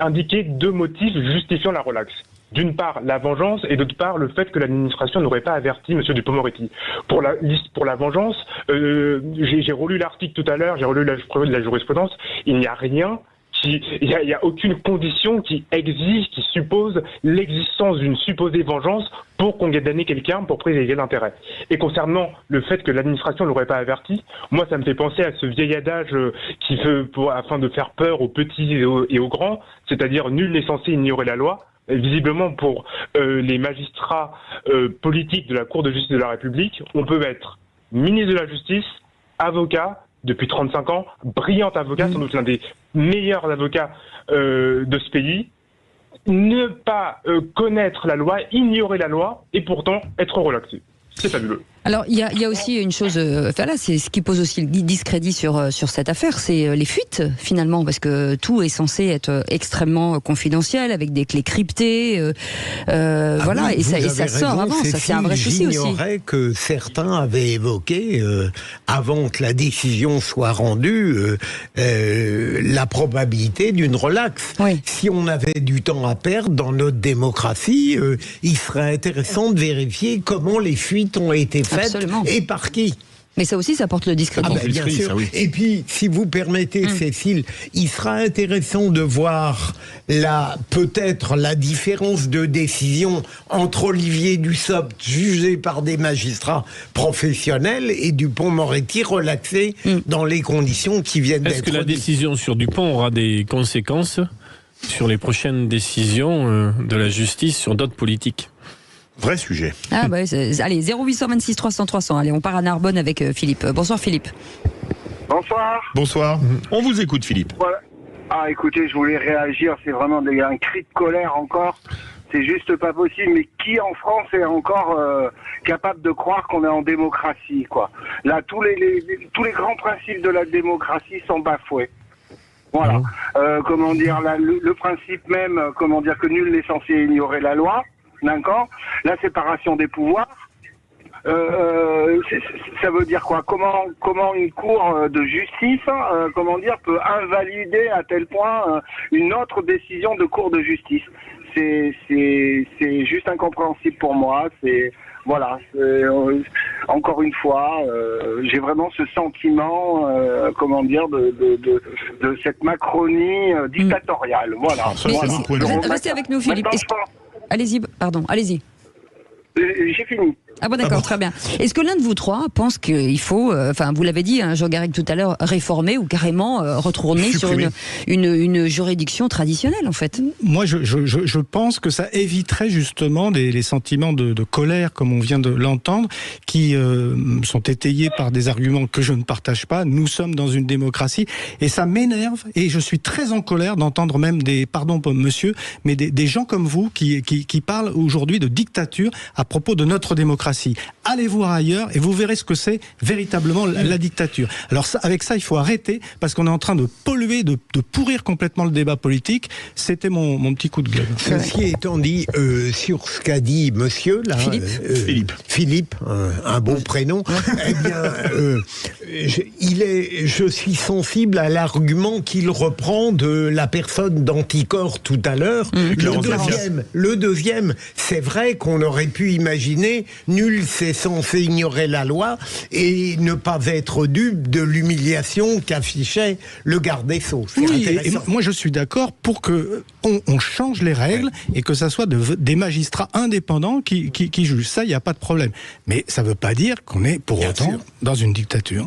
indiqué deux motifs justifiant la relaxe. d'une part la vengeance et d'autre part le fait que l'administration n'aurait pas averti M. Dupond-Moretti. Pour la vengeance, j'ai relu l'article tout à l'heure, j'ai relu la jurisprudence, il n'y a rien il n'y a aucune condition qui exige, qui suppose l'existence d'une supposée vengeance pour condamner quelqu'un pour prise illégale d'intérêt. Et concernant le fait que l'administration ne l'aurait pas averti, moi ça me fait penser à ce vieil adage qui veut, afin de faire peur aux petits et aux grands, c'est-à-dire nul n'est censé ignorer la loi. Et visiblement pour les magistrats politiques de la Cour de justice de la République, on peut être ministre de la Justice, avocat, depuis 35 ans, brillant avocat, sans doute l'un des meilleurs avocats de ce pays, ne pas connaître la loi, ignorer la loi, et pourtant être relaxé. C'est fabuleux. Alors, il y a aussi une chose, c'est ce qui pose aussi le discrédit sur cette affaire, c'est les fuites, finalement, parce que tout est censé être extrêmement confidentiel, avec des clés cryptées, voilà, et ça sort avant, ça c'est un vrai souci aussi. J'ignorais que certains avaient évoqué, avant que la décision soit rendue, la probabilité d'une relaxe. Oui. Si on avait du temps à perdre dans notre démocratie, il serait intéressant de vérifier comment les fuites ont été faites. Absolument. Et par qui? Mais ça aussi, ça porte le discrédit. Bien sûr. Ça, oui. Et puis, si vous permettez, Cécile, il sera intéressant de voir peut-être la différence de décision entre Olivier Dussopt, jugé par des magistrats professionnels, et Dupond-Moretti relaxé dans les conditions qui viennent d'être. Est-ce que la décision sur Dupond aura des conséquences sur les prochaines décisions de la justice sur d'autres politiques? Vrai sujet. Ah bah, allez, 0826 300 300. Allez, on part à Narbonne avec Philippe. Bonsoir Philippe. Bonsoir. Bonsoir. On vous écoute Philippe. Voilà. Ah écoutez, je voulais réagir, c'est vraiment un cri de colère encore. C'est juste pas possible, mais qui en France est encore capable de croire qu'on est en démocratie, quoi. Là, tous les grands principes de la démocratie sont bafoués. Voilà. Comment dire, le principe même, comment dire, que nul n'est censé ignorer la loi. D'accord. La séparation des pouvoirs, ça veut dire quoi? Comment une cour de justice, peut invalider à tel point une autre décision de cour de justice? C'est juste incompréhensible pour moi. Encore une fois, j'ai vraiment ce sentiment, de cette Macronie dictatoriale. Voilà. Restez avec nous, Philippe. Allez-y, pardon, allez-y. J'ai fini. Ah bon, d'accord, très bien. Est-ce que l'un de vous trois pense qu'il faut, vous l'avez dit, Jean Garrigue tout à l'heure, réformer ou carrément retourner sur une juridiction traditionnelle, en fait? Moi, je pense que ça éviterait justement les sentiments de colère, comme on vient de l'entendre, qui sont étayés par des arguments que je ne partage pas. Nous sommes dans une démocratie, et ça m'énerve, et je suis très en colère d'entendre même pardon monsieur, mais des gens comme vous qui parlent aujourd'hui de dictature à propos de notre démocratie. Allez voir ailleurs et vous verrez ce que c'est véritablement la dictature. Alors avec ça, il faut arrêter parce qu'on est en train de polluer, de pourrir complètement le débat politique. C'était mon petit coup de gueule. Ceci étant dit, sur ce qu'a dit monsieur, là, Philippe, un bon prénom, eh bien, je suis sensible à l'argument qu'il reprend de la personne d'Anticor tout à l'heure. Le deuxième, c'est vrai qu'on aurait pu imaginer nul c'est censé ignorer la loi et ne pas être dupe de l'humiliation qu'affichait le garde des Sceaux. Et moi je suis d'accord pour que on change les règles et que ça soit des magistrats indépendants qui jugent. Ça, il n'y a pas de problème. Mais ça ne veut pas dire qu'on est pour autant dans une dictature.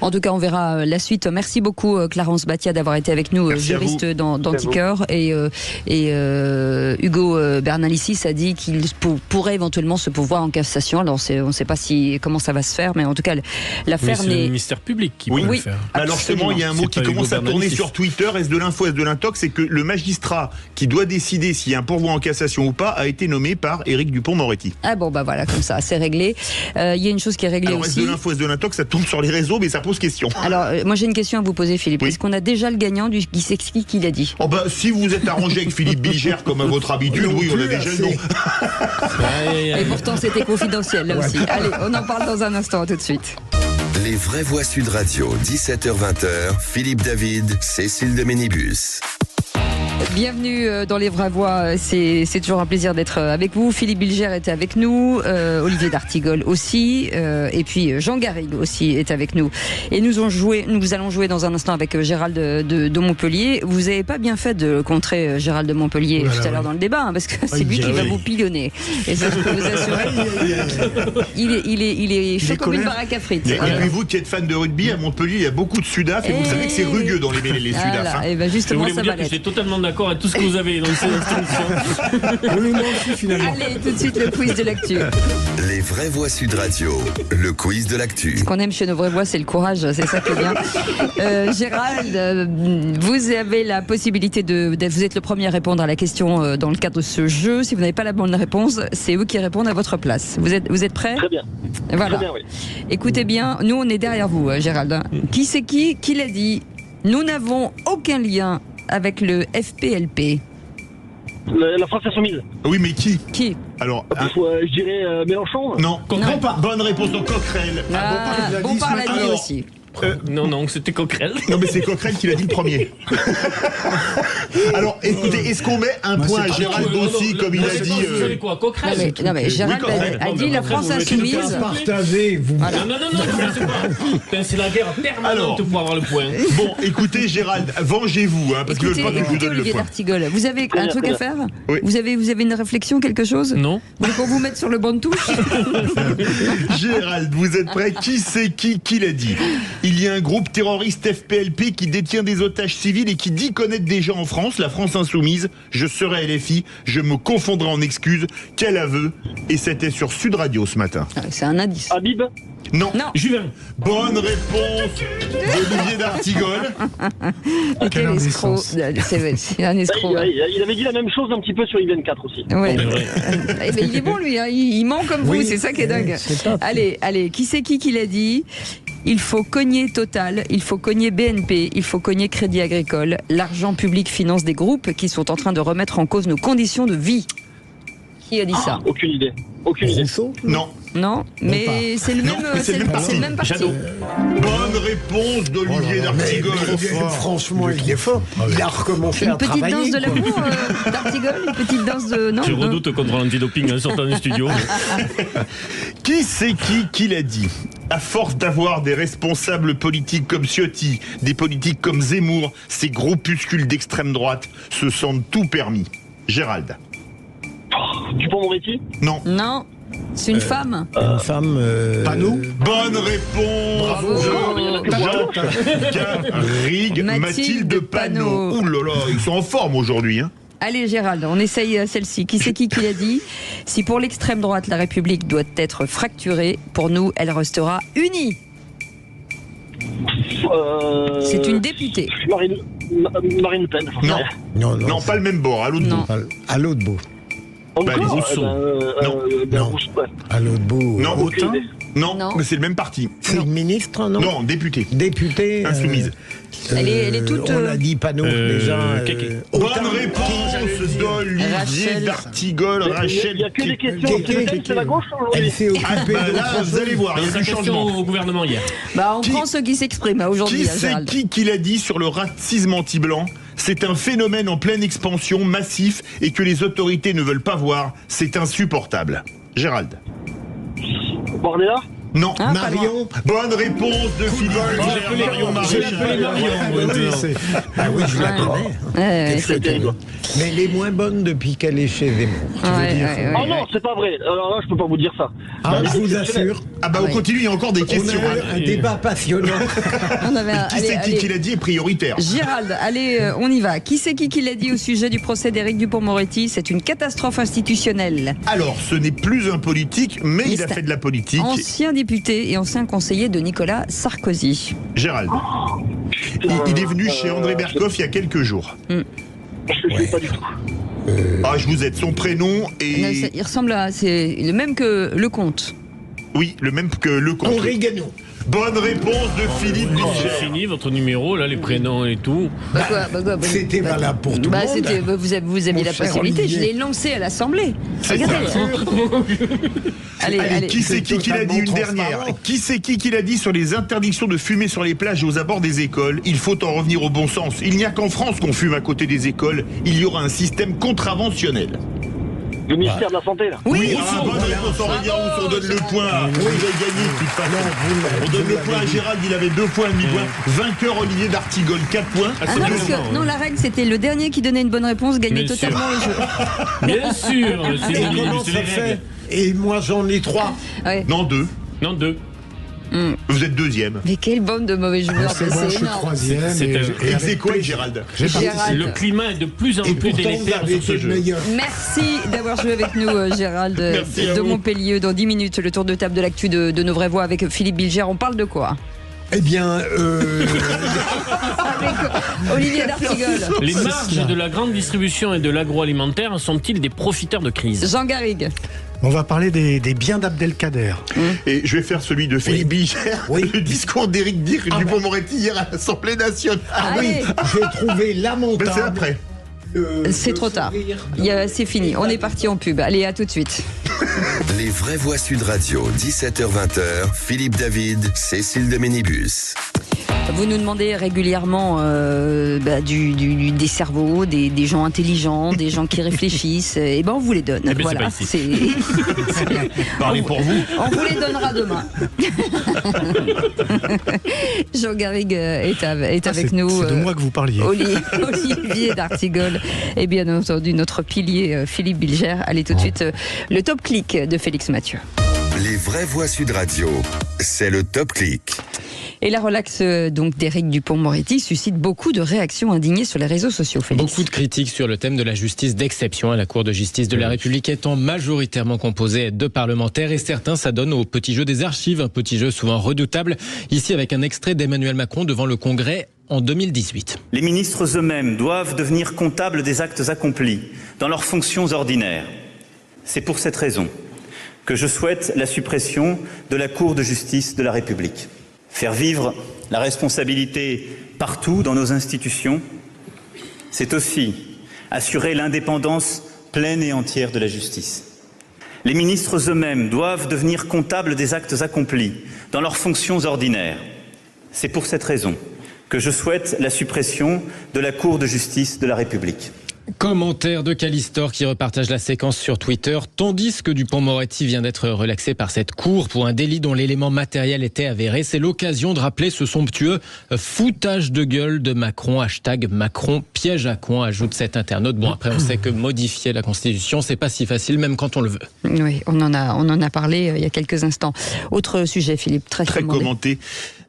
En tout cas, on verra la suite. Merci beaucoup Clarence Batia d'avoir été avec nous, juriste d'Anticor, et Hugo Bernalicis a dit qu'il pourrait éventuellement se pourvoir en cassation. Alors on ne sait pas comment ça va se faire, mais en tout cas l'affaire n'est... C'est le ministère public qui peut le faire. Alors justement, il y a un mot qui commence à tourner sur Twitter, est-ce de l'info, est-ce de l'intox, c'est que le magistrat qui doit décider s'il y a un pourvoi en cassation ou pas a été nommé par Éric Dupond-Moretti. Ah bon, bah voilà, comme ça, c'est réglé. Il y a une chose qui est réglée aussi. Est-ce de l'info, est-ce de l'intox, ça tourne sur les réseaux, mais ça pose question. Alors, moi j'ai une question à vous poser, Philippe. Est-ce qu'on a déjà le gagnant qui s'explique qu'il a dit? Si vous êtes arrangé avec Philippe Bilger comme à votre habitude, oui, on a déjà le nom. Et pourtant c'était confidentiel là aussi. Allez, on en parle dans un instant, tout de suite. Les vraies voix Sud Radio, 17h-20h, Philippe David, Cécile de Ménibus. Bienvenue dans Les Vraies Voix, c'est toujours un plaisir d'être avec vous. Philippe Bilger était avec nous, Olivier d'Artigol aussi, et puis Jean Garrigue aussi est avec nous. Et nous allons jouer dans un instant avec Gérald de Montpellier. Vous n'avez pas bien fait de contrer Gérald de Montpellier tout à l'heure dans le débat, hein, parce que c'est lui qui va vous pilonner. Et ça, je peux vous assurer. Il est chaud comme une baraque à frites. Et puis vous qui êtes fan de rugby, à Montpellier, il y a beaucoup de Sudaf, et vous savez que c'est rugueux dans les Sudaf. Hein. Et ben justement, je voulais vous dire que j'étais totalement d'accord avec tout ce que vous avez dans cette instruction. Oui, moi aussi, finalement. Allez, tout de suite, le quiz de l'actu. Les Vraies Voix Sud Radio, le quiz de l'actu. Ce qu'on aime chez nos vraies voix, c'est le courage, c'est ça qui est bien. Gérald, vous avez la possibilité vous êtes le premier à répondre à la question dans le cadre de ce jeu. Si vous n'avez pas la bonne réponse, c'est eux qui répondent à votre place. Vous êtes prêts ? Très bien. Voilà. Très bien, oui. Écoutez bien, nous on est derrière vous, Gérald. Qui c'est qui l'a dit ? Nous n'avons aucun lien avec le FPLP. La France Insoumise. Oui, mais qui ? Qui ? Alors, je dirais Mélenchon. Non, Coquerel. Bonne réponse de Coquerel. Bompard l'a dit aussi. Non, c'était Coquerel. Non, mais c'est Coquerel qui l'a dit le premier. Alors, écoutez, est-ce qu'on met un point à Gérald aussi, comme il a dit Vous savez quoi, Coquerel ? Non, mais Gérald a dit la France Insoumise. Partagez, vous. Non, c'est la guerre permanente pour avoir le point. Bon, écoutez, Gérald, vengez-vous, hein, parce que je veux pas que je vous donne le Olivier point. d'Artigol, vous avez un truc à faire ? Oui. Vous avez une réflexion, quelque chose ? Non. Vous voulez qu'on vous mette sur le banc de touche ? Gérald, vous êtes prêts ? Qui c'est qui l'a dit ? Il y a un groupe terroriste FPLP qui détient des otages civils et qui dit connaître des gens en France, la France Insoumise. Je serai LFI, je me confondrai en excuses. Quel aveu ? Et c'était sur Sud Radio ce matin. C'est un indice. Habib ? Non. Juvin. Bonne réponse d'Olivier d'Artigol. Quel escroc. C'est un escroc. Il avait dit la même chose un petit peu sur IBN4 aussi. Ouais. Il est bon lui, hein. Il ment comme vous, c'est ça qui est dingue. Allez, qui c'est qui l'a dit ? Il faut cogner Total, il faut cogner BNP, il faut cogner Crédit Agricole. L'argent public finance des groupes qui sont en train de remettre en cause nos conditions de vie. Qui a dit ça ? Aucune idée. Non, mais c'est le même parti. Bonne réponse d'Olivier d'Artigol. Franchement, il est fort. Il a recommencé à travailler. Une petite danse de l'amour d'Artigol, une petite danse de... Non, je redoute contre l'antidoping en sortant du studio. Qui c'est qui l'a dit ? À force d'avoir des responsables politiques comme Ciotti, des politiques comme Zemmour, ces groupuscules d'extrême droite se sentent tout permis. Gérald. Dupond-Moretti ? Non. C'est une femme. Une femme. Panot. Bonne réponse. Bravo. Garrigue, Mathilde Panot. Ouh là là, ils sont en forme aujourd'hui, hein. Allez Gérald, on essaye celle-ci. Qui c'est qui l'a dit ? Si pour l'extrême droite la République doit être fracturée, pour nous elle restera unie. C'est une députée. Marine Le Pen. Non, pas le même bord, à l'autre bout. À l'autre bout. À l'autre bout. Non, mais c'est le même parti. C'est une ministre, non ? Non, députée. Députée. Insoumise. Elle est toute... On a dit Panot déjà. Bonne réponse d'Olivier d'Artigol, Rachel. Il n'y a que des questions. C'est la gauche aujourd'hui. Elle s'est occupée là, vous allez voir, il y a du changement au gouvernement hier. On prend ceux qui s'expriment aujourd'hui. Qui c'est qui l'a dit sur le racisme anti-blanc ? C'est un phénomène en pleine expansion, massif, et que les autorités ne veulent pas voir. C'est insupportable. Gérald. Bordella ? Non. Marion. Bonne réponse de Philippe. Marion Maréchal. Ah oui, je la connais. C'est terrible. Mais elle est moins bonne depuis qu'elle est chez Zemmour. Oh non, c'est pas vrai. Alors là, je peux pas vous dire ça. Je vous assure. On continue, il y a encore des questions. On a un débat passionnant. Qui c'est qui l'a dit est prioritaire. Gérald, allez, on y va. Qui c'est qui l'a dit au sujet du procès d'Éric Dupond-Moretti ? C'est une catastrophe institutionnelle. Alors, ce n'est plus un politique, mais il a fait de la politique. Ancien député et ancien conseiller de Nicolas Sarkozy. Gérald. Il est venu chez André Berkoff il y a quelques jours. Je ne sais pas du tout. Je vous aide. Son prénom est... Il ressemble à... C'est le même que Lecomte. Oui, le même que Lecomte. Henri Guénon. Bonne réponse de Philippe Bilger. C'est fini votre numéro, là, les prénoms et tout. C'était valable pour tout le monde. Vous aviez la possibilité, Olivier. je l'ai lancé à l'Assemblée. Regardez. Allez, qui c'est qui l'a dit une dernière? Qui c'est qui l'a dit sur les interdictions de fumer sur les plages et aux abords des écoles? Il faut en revenir au bon sens. Il n'y a qu'en France qu'on fume à côté des écoles. Il y aura un système contraventionnel. Le ministère de la Santé, là. Oui, bonne réponse, on donne le point. Vous avez gagné, de toute façon. On donne le point à Gérald, il avait 2 points, demi-point. Vainqueur Olivier d'Artigol, 4 points. Non, la règle, c'était le dernier qui donnait une bonne réponse gagnait totalement le jeu. Bien sûr, Et comment ça fait? Et moi, j'en ai 3. Ouais. Non, 2. Non, 2. Vous êtes 2e. Mais quelle bande de mauvais joueurs, C'est bon, je suis énorme. 3e. Et c'est quoi, Gérald? Le climat est de plus en plus délétère sur ce jeu. Merci d'avoir joué avec nous, Gérald de Montpellier. Dans 10 minutes, le tour de table de l'actu de Nos Vraies Voix avec Philippe Bilger. On parle de quoi? Eh bien, Avec Olivier d'Artigol. Les marges de la grande distribution et de l'agroalimentaire sont-ils des profiteurs de crise? Jean Garrigue. On va parler des biens d'Abdelkader. Et je vais faire celui de Philippe Bilger. Le discours d'Éric Dupond-Moretti hier à l'Assemblée nationale. j'ai trouvé lamentable. Mais c'est après. C'est trop tard. C'est fini. On est parti en pub. Allez, à tout de suite. Les Vraies Voix Sud Radio, 17h-20h, Philippe David, Cécile de Ménibus. Vous nous demandez régulièrement des cerveaux, des gens intelligents, des gens qui réfléchissent. Et ben on vous les donne. Eh bien, voilà, c'est bien. Parlez pour vous. On vous les donnera demain. Jean Garrigue est avec nous. C'est de moi que vous parliez. Olivier d'Artigol et bien entendu notre pilier Philippe Bilger. Allez tout de suite le top clic de Félix Mathieu. Les Vraies Voix Sud Radio, c'est le top clic. Et la relaxe donc d'Éric Dupond-Moretti suscite beaucoup de réactions indignées sur les réseaux sociaux. Félix. Beaucoup de critiques sur le thème de la justice d'exception à la Cour de justice de la République étant majoritairement composée de parlementaires et certains s'adonnent au petit jeu des archives, un petit jeu souvent redoutable. Ici avec un extrait d'Emmanuel Macron devant le Congrès en 2018. Les ministres eux-mêmes doivent devenir comptables des actes accomplis dans leurs fonctions ordinaires. C'est pour cette raison que je souhaite la suppression de la Cour de justice de la République. Faire vivre la responsabilité partout dans nos institutions, c'est aussi assurer l'indépendance pleine et entière de la justice. Les ministres eux-mêmes doivent devenir comptables des actes accomplis dans leurs fonctions ordinaires. C'est pour cette raison que je souhaite la suppression de la Cour de justice de la République. Commentaire de Calistor qui repartage la séquence sur Twitter, tandis que Dupond-Moretti vient d'être relaxé par cette cour pour un délit dont l'élément matériel était avéré. C'est l'occasion de rappeler ce somptueux foutage de gueule de Macron, hashtag Macron piège à coin, ajoute cet internaute. Bon, après on sait que modifier la Constitution, c'est pas si facile même quand on le veut. Oui, on en a parlé il y a quelques instants. Autre sujet, Philippe, très commenté.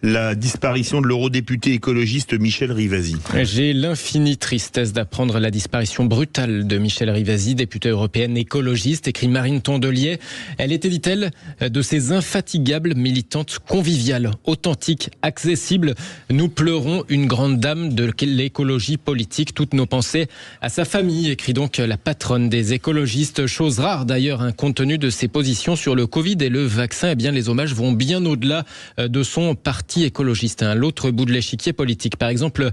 La disparition de l'eurodéputé écologiste Michel Rivasi. J'ai l'infinie tristesse d'apprendre la disparition brutale de Michel Rivasi, députée européenne écologiste, écrit Marine Tondelier. Elle était, dit-elle, de ces infatigables militantes conviviales, authentiques, accessibles. Nous pleurons une grande dame de l'écologie politique. Toutes nos pensées à sa famille, écrit donc la patronne des écologistes. Chose rare d'ailleurs, compte tenu de ses positions sur le Covid et le vaccin. Eh bien, les hommages vont bien au-delà de son parti écologiste. L'autre bout de l'échiquier politique, par exemple,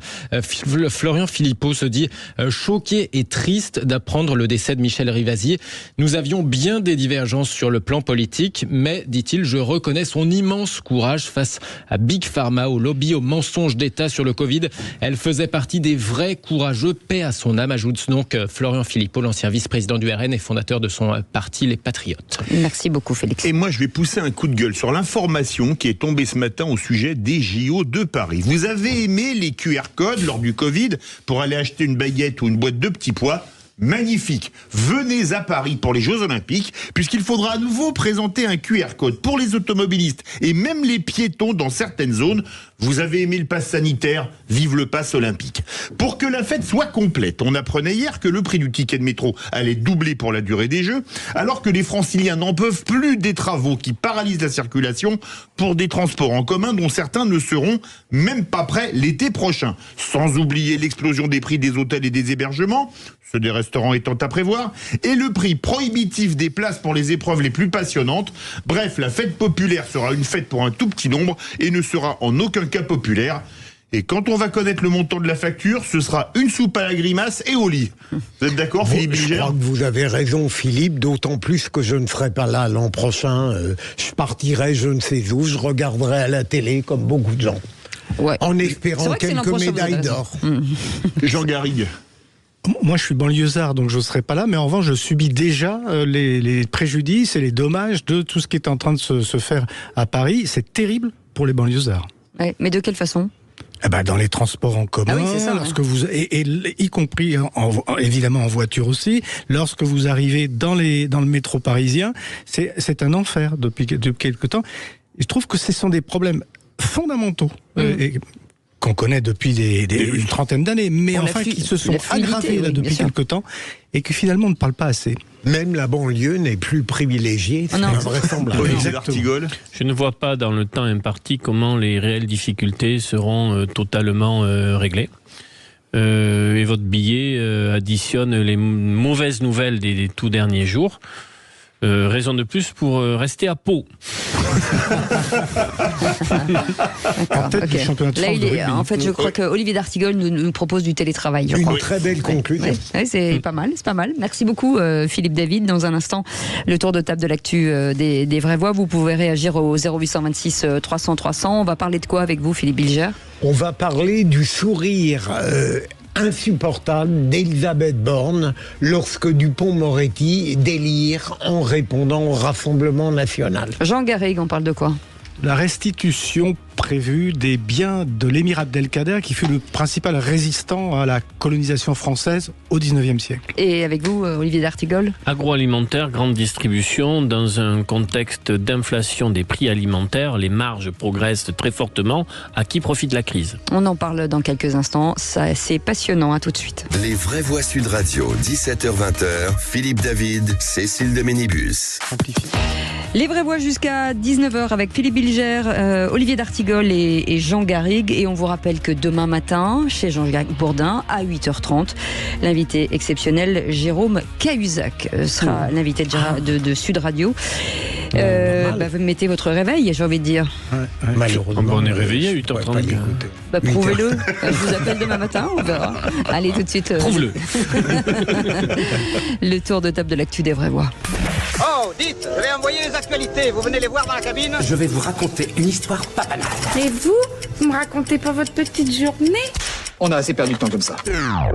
Florian Philippot se dit choqué et triste d'apprendre le décès de Michel Rivasi. Nous avions bien des divergences sur le plan politique, mais, dit-il, je reconnais son immense courage face à Big Pharma, au lobby, aux mensonges d'État sur le Covid. Elle faisait partie des vrais courageux, paix à son âme, ajoute donc Florian Philippot, l'ancien vice-président du RN et fondateur de son parti Les Patriotes. Merci beaucoup, Félix. Et moi, je vais pousser un coup de gueule sur l'information qui est tombée ce matin au sujet des JO de Paris. Vous avez aimé les QR codes lors du Covid pour aller acheter une baguette ou une boîte de petits pois? Magnifique. Venez à Paris pour les Jeux Olympiques, puisqu'il faudra à nouveau présenter un QR code pour les automobilistes et même les piétons dans certaines zones. Vous avez aimé le pass sanitaire, vive le pass olympique. Pour que la fête soit complète, on apprenait hier que le prix du ticket de métro allait doubler pour la durée des Jeux, alors que les Franciliens n'en peuvent plus des travaux qui paralysent la circulation pour des transports en commun dont certains ne seront même pas prêts l'été prochain. Sans oublier l'explosion des prix des hôtels et des hébergements, ceux des restaurants restaurants étant à prévoir, et le prix prohibitif des places pour les épreuves les plus passionnantes. Bref, la fête populaire sera une fête pour un tout petit nombre et ne sera en aucun cas populaire. Et quand on va connaître le montant de la facture, ce sera une soupe à la grimace et au lit. Vous êtes d'accord, Philippe Bilger ? Je crois que vous avez raison, Philippe, d'autant plus que je ne serai pas là l'an prochain. Je partirai je ne sais où, je regarderai à la télé comme beaucoup de gens. Ouais. En espérant quelques médailles d'or. Jean Garrigue. Moi, je suis banlieusard, donc je ne serai pas là, mais en revanche, je subis déjà les préjudices et les dommages de tout ce qui est en train de se faire à Paris. C'est terrible pour les banlieusards. Ouais, mais de quelle façon ? Dans les transports en commun, lorsque vous y compris évidemment en voiture aussi, lorsque vous arrivez dans le métro parisien, c'est un enfer depuis quelque temps. Et je trouve que ce sont des problèmes fondamentaux qu'on connaît depuis une trentaine d'années, mais qui se sont aggravés depuis quelque temps et que finalement on ne parle pas assez. Même la banlieue n'est plus privilégiée, c'est invraisemblable. Je ne vois pas dans le temps imparti comment les réelles difficultés seront totalement réglées. Et votre billet additionne les mauvaises nouvelles des tout derniers jours. Raison de plus pour rester à Pau. En fait, je crois que Olivier d'Artigol nous propose du télétravail. Une très belle conclusion. C'est pas mal, c'est pas mal. Merci beaucoup, Philippe David. Dans un instant, le tour de table de l'actu des vraies voix. Vous pouvez réagir au 0826 300 300. On va parler de quoi avec vous, Philippe Bilger ? On va parler du sourire insupportable d'Elisabeth Borne lorsque Dupond-Moretti délire en répondant au Rassemblement national. Jean Garrigue, on parle de quoi ? La restitution prévue des biens de l'émir Abdelkader, qui fut le principal résistant à la colonisation française au XIXe siècle. Et avec vous, Olivier d'Artigol ? Agroalimentaire, grande distribution, dans un contexte d'inflation des prix alimentaires, les marges progressent très fortement. À qui profite la crise ? On en parle dans quelques instants. C'est passionnant, à tout de suite. Les vraies voix Sud Radio, 17h-20h, Philippe David, Cécile de Ménibus. Les vraies voix jusqu'à 19h avec Philippe Bilger, Olivier d'Artigol et Jean Garrigue. Et on vous rappelle que demain matin, chez Jean-Jacques Bourdin, à 8h30, l'invité exceptionnel Jérôme Cahuzac sera l'invité de Sud Radio. Vous mettez votre réveil, j'ai envie de dire. Malheureusement. On est réveillé à 8h30. Prouvez-le. Je vous appelle demain matin, on verra. Allez, tout de suite. Prouve-le. Le tour de table de l'actu des vraies voix. Oh, dites, je vais envoyer les actualités. Vous venez les voir dans la cabine ? Je vais vous raconter une histoire pas banale. Et vous me racontez pas votre petite journée ? On a assez perdu de temps comme ça.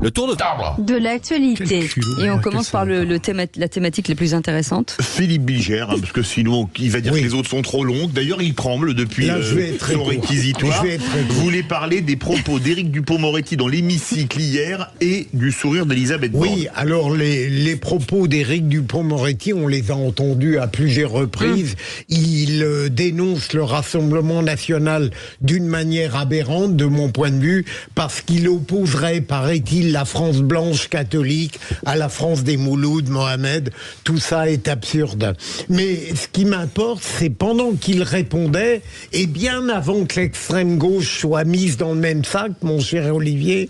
Le tour de table de l'actualité. Et on commence par la thématique la plus intéressante. Philippe Bilger, parce que sinon il va dire que les autres sont trop longues. D'ailleurs, il tremble depuis son réquisitoire. Vous voulez parler des propos d'Éric Dupond-Moretti dans l'hémicycle hier et du sourire d'Elisabeth Borne. Oui, alors les propos d'Éric Dupond-Moretti, on les a entendus à plusieurs reprises. Il dénonce le Rassemblement national d'une manière aberrante, de mon point de vue, parce qu'il opposerait, paraît-il, la France blanche catholique à la France des Moulouds, Mohamed. Tout ça est absurde. Mais ce qui m'importe, c'est pendant qu'il répondait, et bien avant que l'extrême gauche soit mise dans le même sac, mon cher Olivier,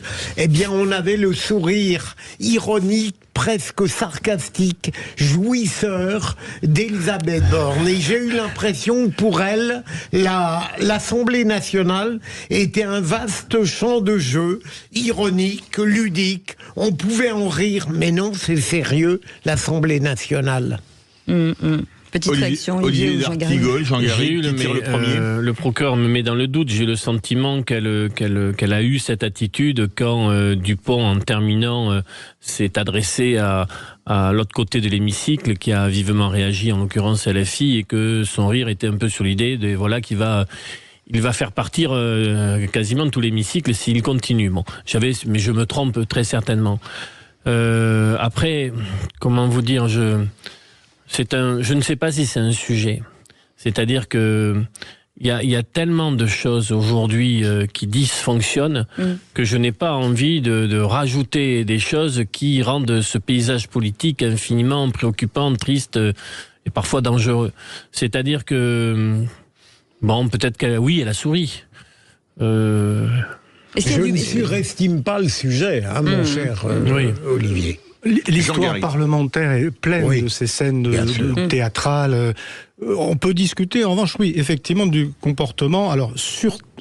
on avait le sourire ironique, presque sarcastique, jouisseur d'Elisabeth Borne. Et j'ai eu l'impression que pour elle, l'Assemblée nationale était un vaste champ de jeu, ironique, ludique. On pouvait en rire, mais non, c'est sérieux, l'Assemblée nationale. Petite réaction, Olivier d'Artigol, Jean Garrigue, le procureur me met dans le doute. J'ai le sentiment qu'elle a eu cette attitude quand Dupond, en terminant, s'est adressé à l'autre côté de l'hémicycle, qui a vivement réagi, en l'occurrence LFI, et que son rire était un peu sur l'idée de il va faire partir quasiment tout l'hémicycle s'il continue. Bon, mais je me trompe très certainement. Après, comment vous dire, je ne sais pas si c'est un sujet. C'est-à-dire que il y a tellement de choses aujourd'hui qui dysfonctionnent que je n'ai pas envie de rajouter des choses qui rendent ce paysage politique infiniment préoccupant, triste et parfois dangereux. C'est-à-dire que peut-être elle a souri. Je ne surestime pas le sujet, mon cher Olivier. L'histoire parlementaire est pleine de ces scènes théâtrales. On peut discuter, en revanche, oui, effectivement, du comportement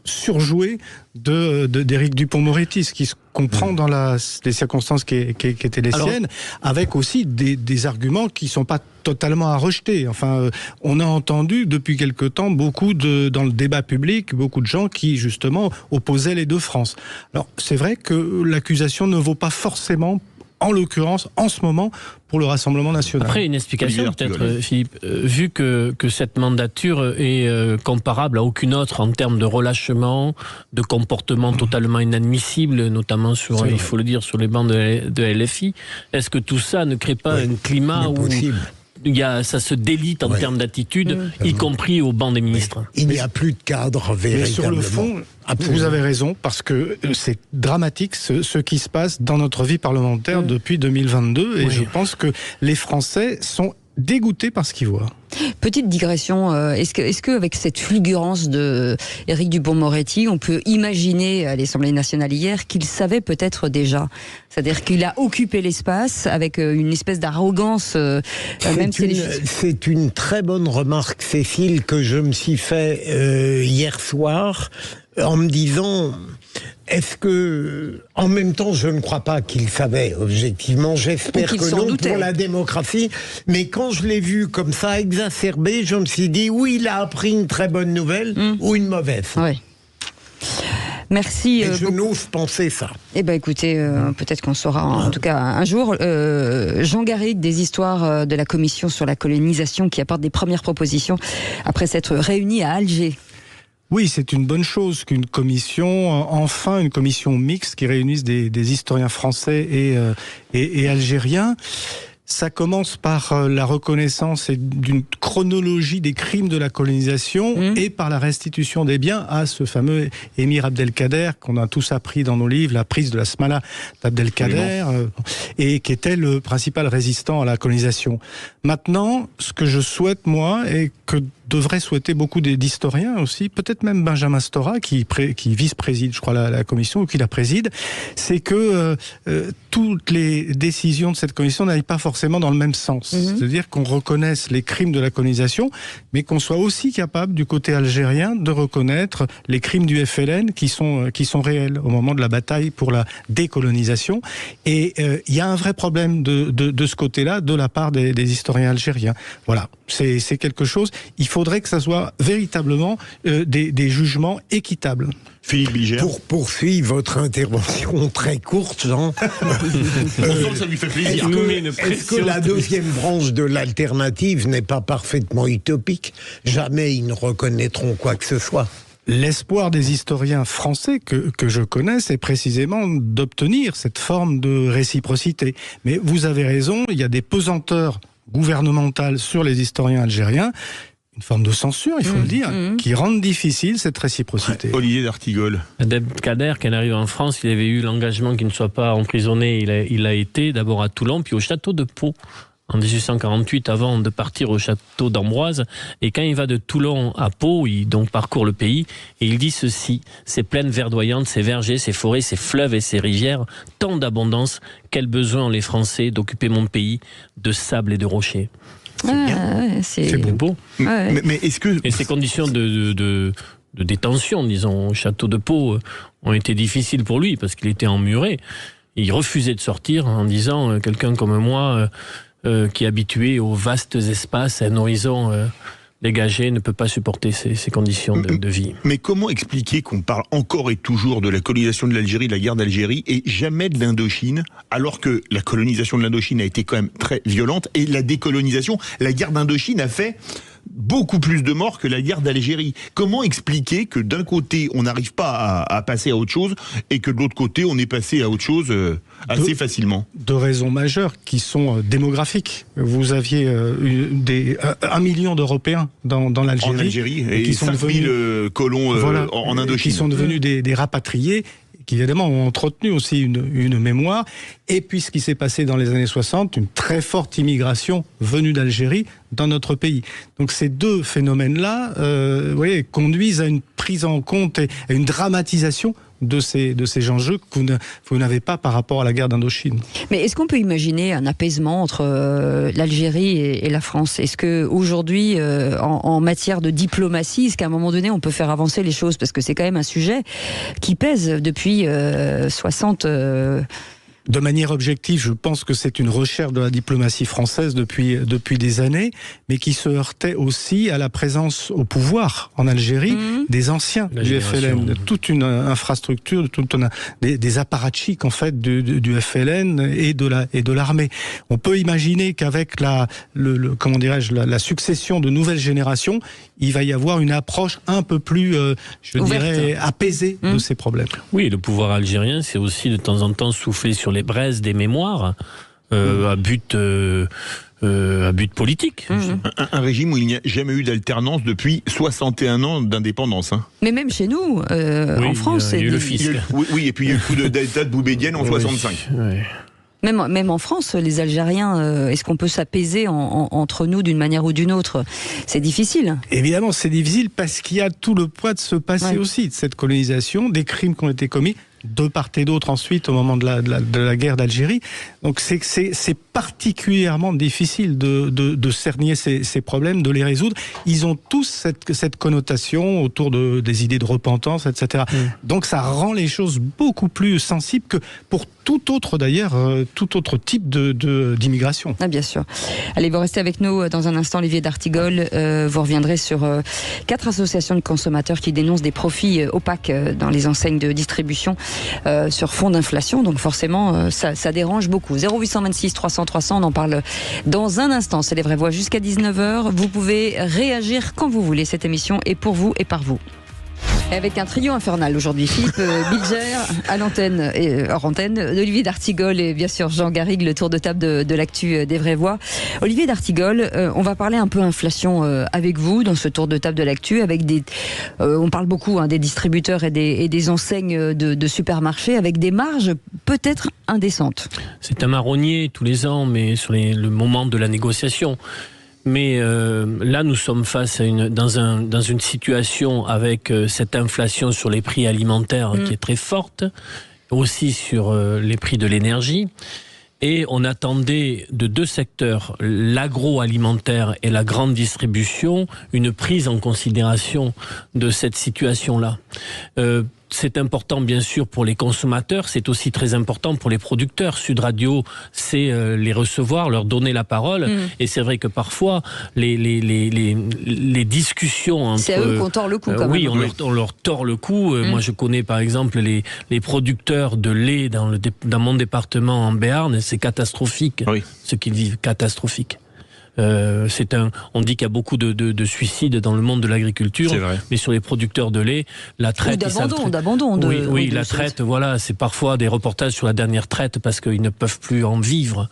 surjoué d'Éric Dupond-Moretti, ce qui se comprend dans les circonstances qui étaient les siennes, avec aussi des arguments qui ne sont pas totalement à rejeter. Enfin, on a entendu depuis quelque temps dans le débat public, beaucoup de gens qui, justement, opposaient les deux France. Alors, c'est vrai que l'accusation ne vaut pas forcément, en l'occurrence, en ce moment, pour le Rassemblement national. Après, une explication peut-être, Philippe. Vu que cette mandature est comparable à aucune autre en termes de relâchement, de comportement totalement inadmissible, notamment il faut le dire, sur les bancs de LFI, est-ce que tout ça ne crée pas un climat où ça se délite en termes d'attitude, y compris au banc des ministres? Il n'y a plus de cadre véritablement. Mais sur le fond, vous avez raison, parce que c'est dramatique ce qui se passe dans notre vie parlementaire depuis 2022, et je pense que les Français sont dégoûtés par ce qu'ils voient. Petite digression, est-ce que avec cette fulgurance de Éric Dupond-Moretti, on peut imaginer à l'Assemblée nationale hier qu'il savait peut-être déjà, c'est-à-dire qu'il a occupé l'espace avec une espèce d'arrogance. C'est une très bonne remarque, Cécile, que je me suis fait hier soir, en me disant, est-ce que, en même temps, je ne crois pas qu'il savait, objectivement, j'espère que non pour la démocratie, mais quand je l'ai vu comme ça, exacerbé, je me suis dit, oui, il a appris une très bonne nouvelle ou une mauvaise. Oui. Merci. Je n'ose penser ça. Eh ben, écoutez, peut-être qu'on saura en tout cas un jour. Jean Garrigue, des histoires de la Commission sur la colonisation, qui apporte des premières propositions après s'être réunis à Alger. Oui, c'est une bonne chose qu'une commission, une commission mixte qui réunisse des historiens français et algériens. Ça commence par la reconnaissance d'une chronologie des crimes de la colonisation et par la restitution des biens à ce fameux émir Abdelkader qu'on a tous appris dans nos livres, la prise de la Smala d'Abdelkader, et qui était le principal résistant à la colonisation. Maintenant, ce que je souhaite, moi, et que devraient souhaiter beaucoup d'historiens aussi, peut-être même Benjamin Stora, qui vice-préside, je crois, la commission, ou qui la préside, c'est que toutes les décisions de cette commission n'aillent pas forcément dans le même sens. C'est-à-dire qu'on reconnaisse les crimes de la colonisation, mais qu'on soit aussi capable, du côté algérien, de reconnaître les crimes du FLN qui sont réels au moment de la bataille pour la décolonisation. Et il y a un vrai problème de ce côté-là, de la part des historiens algériens. Voilà, c'est quelque chose. Il faudrait que ça soit véritablement des jugements équitables. Philippe Bilger. Pour poursuivre votre intervention très courte, Jean, ça lui fait plaisir. Est-ce que la deuxième branche de l'alternative n'est pas parfaitement utopique? Jamais ils ne reconnaîtront quoi que ce soit. L'espoir des historiens français que je connais, c'est précisément d'obtenir cette forme de réciprocité. Mais vous avez raison, il y a des pesanteurs gouvernementales sur les historiens algériens, une forme de censure, il faut le dire, qui rendent difficile cette réciprocité. Ouais, Olivier d'Artigol. Abdelkader, quand il arrive en France, il avait eu l'engagement qu'il ne soit pas emprisonné. Il a été d'abord à Toulon, puis au château de Pau, en 1848, avant de partir au château d'Ambroise. Et quand il va de Toulon à Pau, il donc parcourt le pays, et il dit ceci: ces plaines verdoyantes, ces vergers, ces forêts, ces fleuves et ces rivières, tant d'abondance, quel besoin ont les Français d'occuper mon pays de sable et de rochers. C'est beau. Mais est-ce que... Et ces conditions de détention, disons, au château de Pau, ont été difficiles pour lui, parce qu'il était emmuré. Il refusait de sortir en disant, quelqu'un comme moi, qui est habitué aux vastes espaces, à un horizon dégagé, ne peut pas supporter ces conditions de vie. Mais comment expliquer qu'on parle encore et toujours de la colonisation de l'Algérie, de la guerre d'Algérie, et jamais de l'Indochine, alors que la colonisation de l'Indochine a été quand même très violente, et la décolonisation, la guerre d'Indochine a fait beaucoup plus de morts que la guerre d'Algérie. Comment expliquer que d'un côté on n'arrive pas à passer à autre chose, et que de l'autre côté on est passé à autre chose assez facilement? Deux raisons majeures qui sont démographiques. Vous aviez 1 million d'Européens dans l'Algérie. En Algérie, et 5 000 colons en Indochine. Qui sont devenus des rapatriés, qui évidemment ont entretenu aussi une mémoire. Et puis ce qui s'est passé dans les années 60, une très forte immigration venue d'Algérie dans notre pays. Donc ces deux phénomènes-là conduisent à une prise en compte et à une dramatisation de ces enjeux que vous n'avez pas par rapport à la guerre d'Indochine. Mais est-ce qu'on peut imaginer un apaisement entre l'Algérie et la France ? Est-ce qu'aujourd'hui, en matière de diplomatie, est-ce qu'à un moment donné, on peut faire avancer les choses ? Parce que c'est quand même un sujet qui pèse depuis 60... De manière objective, je pense que c'est une recherche de la diplomatie française depuis des années, mais qui se heurtait aussi à la présence au pouvoir en Algérie des anciens du FLN, toute une infrastructure, des apparatchiks en fait du FLN et de l'armée. On peut imaginer qu'avec la succession de nouvelles générations, il va y avoir une approche un peu plus, dirais, apaisée de ces problèmes. Oui, le pouvoir algérien, c'est aussi de temps en temps souffler sur les braises des mémoires à but politique. Un régime où il n'y a jamais eu d'alternance depuis 61 ans d'indépendance. Hein. Mais même chez nous, en France... Il y a eu le fisc. Oui, et puis il y a eu le coup d'État de Boubédienne en 65. Oui. Même en France, les Algériens, est-ce qu'on peut s'apaiser entre nous d'une manière ou d'une autre ? C'est difficile. Évidemment, c'est difficile parce qu'il y a tout le poids de ce passé aussi, de cette colonisation, des crimes qui ont été commis de part et d'autre ensuite au moment de la guerre d'Algérie. Donc c'est particulièrement difficile de cerner ces problèmes, de les résoudre. Ils ont tous cette connotation autour des idées de repentance, etc. Donc ça rend les choses beaucoup plus sensibles que pour tout autre type d'immigration. Ah, bien sûr. Allez, vous restez avec nous dans un instant, Olivier d'Artigol. Vous reviendrez sur 4 associations de consommateurs qui dénoncent des profits opaques dans les enseignes de distribution sur fond d'inflation. Donc forcément, ça dérange beaucoup. 0826 300 300, on en parle dans un instant. C'est les vraies voix jusqu'à 19h. Vous pouvez réagir quand vous voulez. Cette émission est pour vous et par vous. Avec un trio infernal aujourd'hui, Philippe Bilger à l'antenne et hors antenne, Olivier d'Artigol et bien sûr Jean Garrigue, le tour de table de l'actu des vraies voix. Olivier d'Artigol, on va parler un peu inflation avec vous dans ce tour de table de l'actu, avec on parle beaucoup des distributeurs et des enseignes de supermarchés avec des marges peut-être indécentes. C'est un marronnier tous les ans, mais sur le moment de la négociation. Mais là, nous sommes face dans une situation avec cette inflation sur les prix alimentaires qui est très forte, aussi sur les prix de l'énergie. Et on attendait de 2 secteurs, l'agroalimentaire et la grande distribution, une prise en considération de cette situation-là. C'est important bien sûr pour les consommateurs, c'est aussi très important pour les producteurs. Sud Radio sait les recevoir, leur donner la parole. Et c'est vrai que parfois les discussions entre... C'est à eux qu'on tord le cou quand même. Oui, on leur tord le cou. Moi je connais par exemple les producteurs de lait dans mon département en Béarn, c'est catastrophique. Oui. Ce qu'ils vivent, catastrophique. On dit qu'il y a beaucoup de suicides dans le monde de l'agriculture, mais sur les producteurs de lait, la traite... d'abandon. Oui, la traite, voilà, c'est parfois des reportages sur la dernière traite parce qu'ils ne peuvent plus en vivre.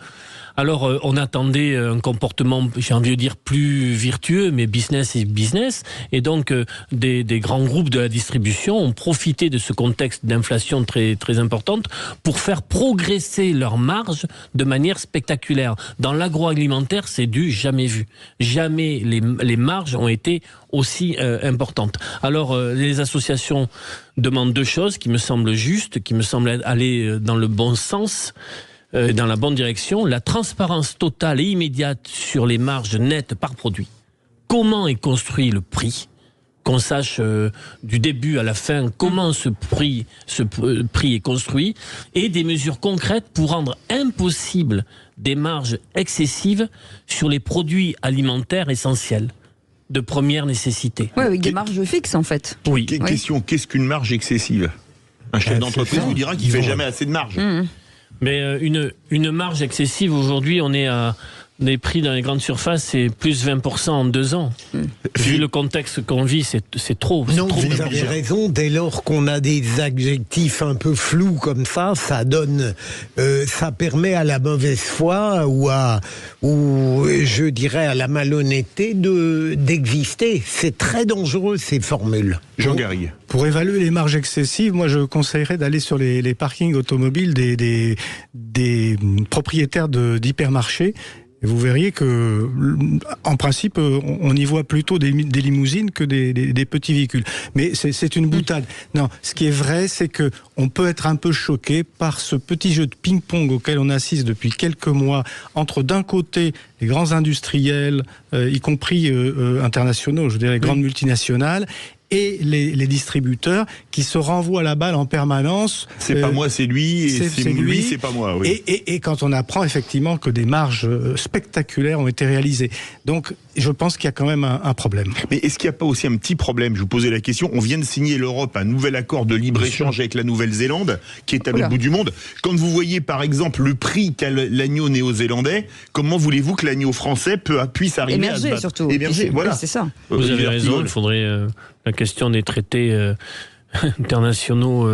Alors, on attendait un comportement, j'ai envie de dire, plus vertueux, mais business is business. Et donc, des grands groupes de la distribution ont profité de ce contexte d'inflation très, très importante pour faire progresser leurs marges de manière spectaculaire. Dans l'agroalimentaire, c'est du jamais vu. Jamais les marges ont été aussi importantes. Alors, les associations demandent 2 choses qui me semblent justes, qui me semblent aller dans le bon sens. Dans la bonne direction, la transparence totale et immédiate sur les marges nettes par produit. Comment est construit le prix ? Qu'on sache du début à la fin comment ce prix est construit, et des mesures concrètes pour rendre impossible des marges excessives sur les produits alimentaires essentiels de première nécessité. Oui, avec des marges fixes en fait. Oui. Question, qu'est-ce qu'une marge excessive ? Un chef d'entreprise vous dira qu'il ne fait jamais assez de marge. Mais une marge excessive, aujourd'hui, on est à des prix dans les grandes surfaces, c'est plus 20% en 2 ans. Vu le contexte qu'on vit, c'est trop. Non, vous avez raison. Dès lors qu'on a des adjectifs un peu flous comme ça ça permet à la mauvaise foi ou je dirais à la malhonnêteté d'exister. C'est très dangereux ces formules. Jean Garrigue. Pour évaluer les marges excessives, moi je conseillerais d'aller sur les parkings automobiles des propriétaires d'hypermarchés Et vous verriez que, en principe, on y voit plutôt des limousines que des petits véhicules. Mais c'est une boutade. Non, ce qui est vrai, c'est que on peut être un peu choqué par ce petit jeu de ping-pong auquel on assiste depuis quelques mois entre d'un côté les grands industriels, y compris internationaux, je dirais les grandes multinationales, et les distributeurs qui se renvoient la balle en permanence. C'est pas moi, c'est lui, et c'est lui, c'est pas moi. Oui. Et quand on apprend effectivement que des marges spectaculaires ont été réalisées. Donc, je pense qu'il y a quand même un problème. Mais est-ce qu'il n'y a pas aussi un petit problème? Je vous posais la question. On vient de signer l'Europe un nouvel accord de libre-échange avec la Nouvelle-Zélande, qui est à l'autre bout du monde. Quand vous voyez, par exemple, le prix qu'a l'agneau néo-zélandais, comment voulez-vous que l'agneau français puisse arriver émerger, à se battre? Surtout. Émerger, voilà. Oui, c'est ça. Vous avez raison, il faudrait... La question des traités internationaux,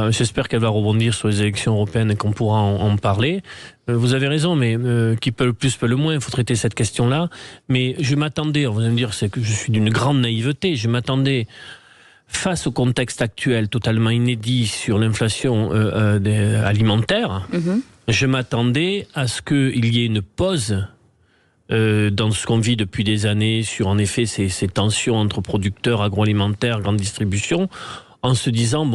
j'espère qu'elle va rebondir sur les élections européennes et qu'on pourra en parler. Vous avez raison, mais qui peut le plus, peut le moins, il faut traiter cette question-là. Mais je m'attendais, vous allez me dire, c'est que je suis d'une grande naïveté, je m'attendais, face au contexte actuel totalement inédit sur l'inflation alimentaire, je m'attendais à ce qu'il y ait une pause dans ce qu'on vit depuis des années sur en effet ces tensions entre producteurs agroalimentaires, grande distribution, en se disant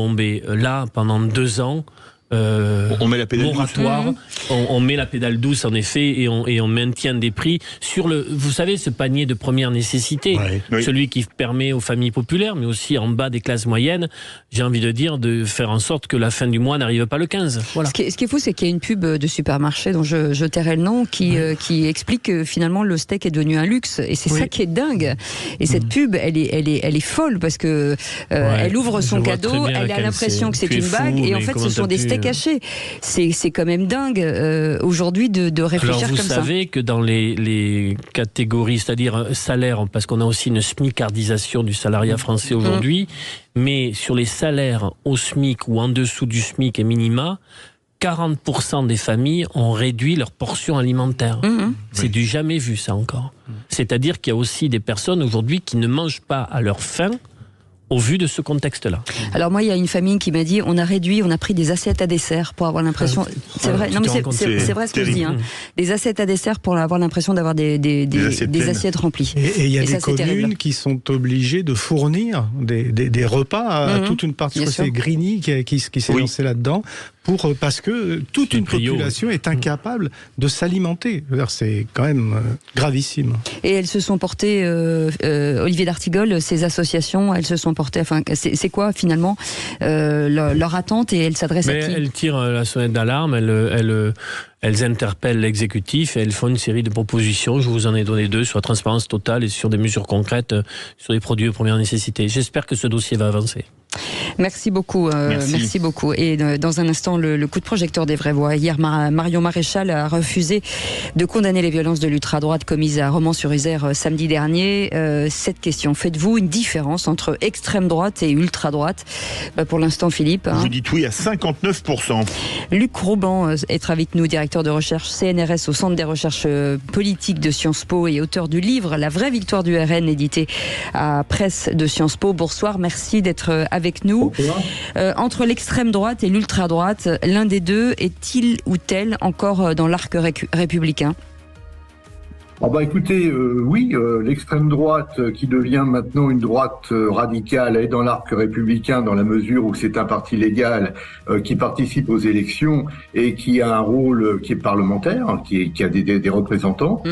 là pendant 2 ans on met la pédale moratoire, on met la pédale douce en effet et on maintient des prix sur vous savez, ce panier de première nécessité, celui qui permet aux familles populaires mais aussi en bas des classes moyennes, j'ai envie de dire, de faire en sorte que la fin du mois n'arrive pas le 15. Voilà. Ce qui est fou, c'est qu'il y a une pub de supermarché dont je tairai le nom qui explique que finalement le steak est devenu un luxe et c'est ça qui est dingue. Et cette pub, elle est folle parce que elle ouvre son cadeau, elle a l'impression que c'est une bague et en fait ce sont des steaks cachés. C'est quand même dingue aujourd'hui de réfléchir comme ça. Alors vous savez que dans les catégories, c'est-à-dire salaire, parce qu'on a aussi une smicardisation du salariat français aujourd'hui, mais sur les salaires au SMIC ou en dessous du SMIC et minima, 40% des familles ont réduit leur portion alimentaire. C'est du jamais vu ça encore. C'est-à-dire qu'il y a aussi des personnes aujourd'hui qui ne mangent pas à leur faim au vu de ce contexte-là. Alors moi, il y a une famille qui m'a dit, on a pris des assiettes à dessert pour avoir l'impression... C'est vrai, non mais c'est vrai ce que je dis. Des assiettes à dessert pour avoir l'impression d'avoir des assiettes remplies. Et il y a des communes qui sont obligées de fournir des repas à toute une partie. C'est Grigny qui s'est lancé là-dedans. Parce que toute une population est incapable de s'alimenter. C'est quand même gravissime. Et elles se sont portées, Olivier d'Artigol, ces associations, elles se sont portées, enfin, c'est quoi finalement leur attente et elles s'adressent à qui? Elles tirent la sonnette d'alarme, elles interpellent l'exécutif et elles font une série de propositions. Je vous en ai donné 2 sur la transparence totale et sur des mesures concrètes sur les produits de première nécessité. J'espère que ce dossier va avancer. Merci beaucoup. Merci beaucoup. Et dans un instant, le coup de projecteur des vraies voix. Hier, Marion Maréchal a refusé de condamner les violences de l'ultra-droite commises à Romans-sur-Isère samedi dernier. Cette question, faites-vous une différence entre extrême droite et ultra-droite? Pour l'instant, Philippe. Vous dites oui à 59%. Luc Rouban est avec nous, directeur de recherche CNRS au Centre des recherches politiques de Sciences Po et auteur du livre La vraie victoire du RN, édité à Presse de Sciences Po. Bonsoir, merci d'être avec nous. Entre l'extrême droite et l'ultra-droite, l'un des deux est-il ou tel encore dans l'arc républicain? Écoutez, oui, l'extrême droite qui devient maintenant une droite radicale est dans l'arc républicain dans la mesure où c'est un parti légal qui participe aux élections et qui a un rôle qui est parlementaire, qui a des représentants.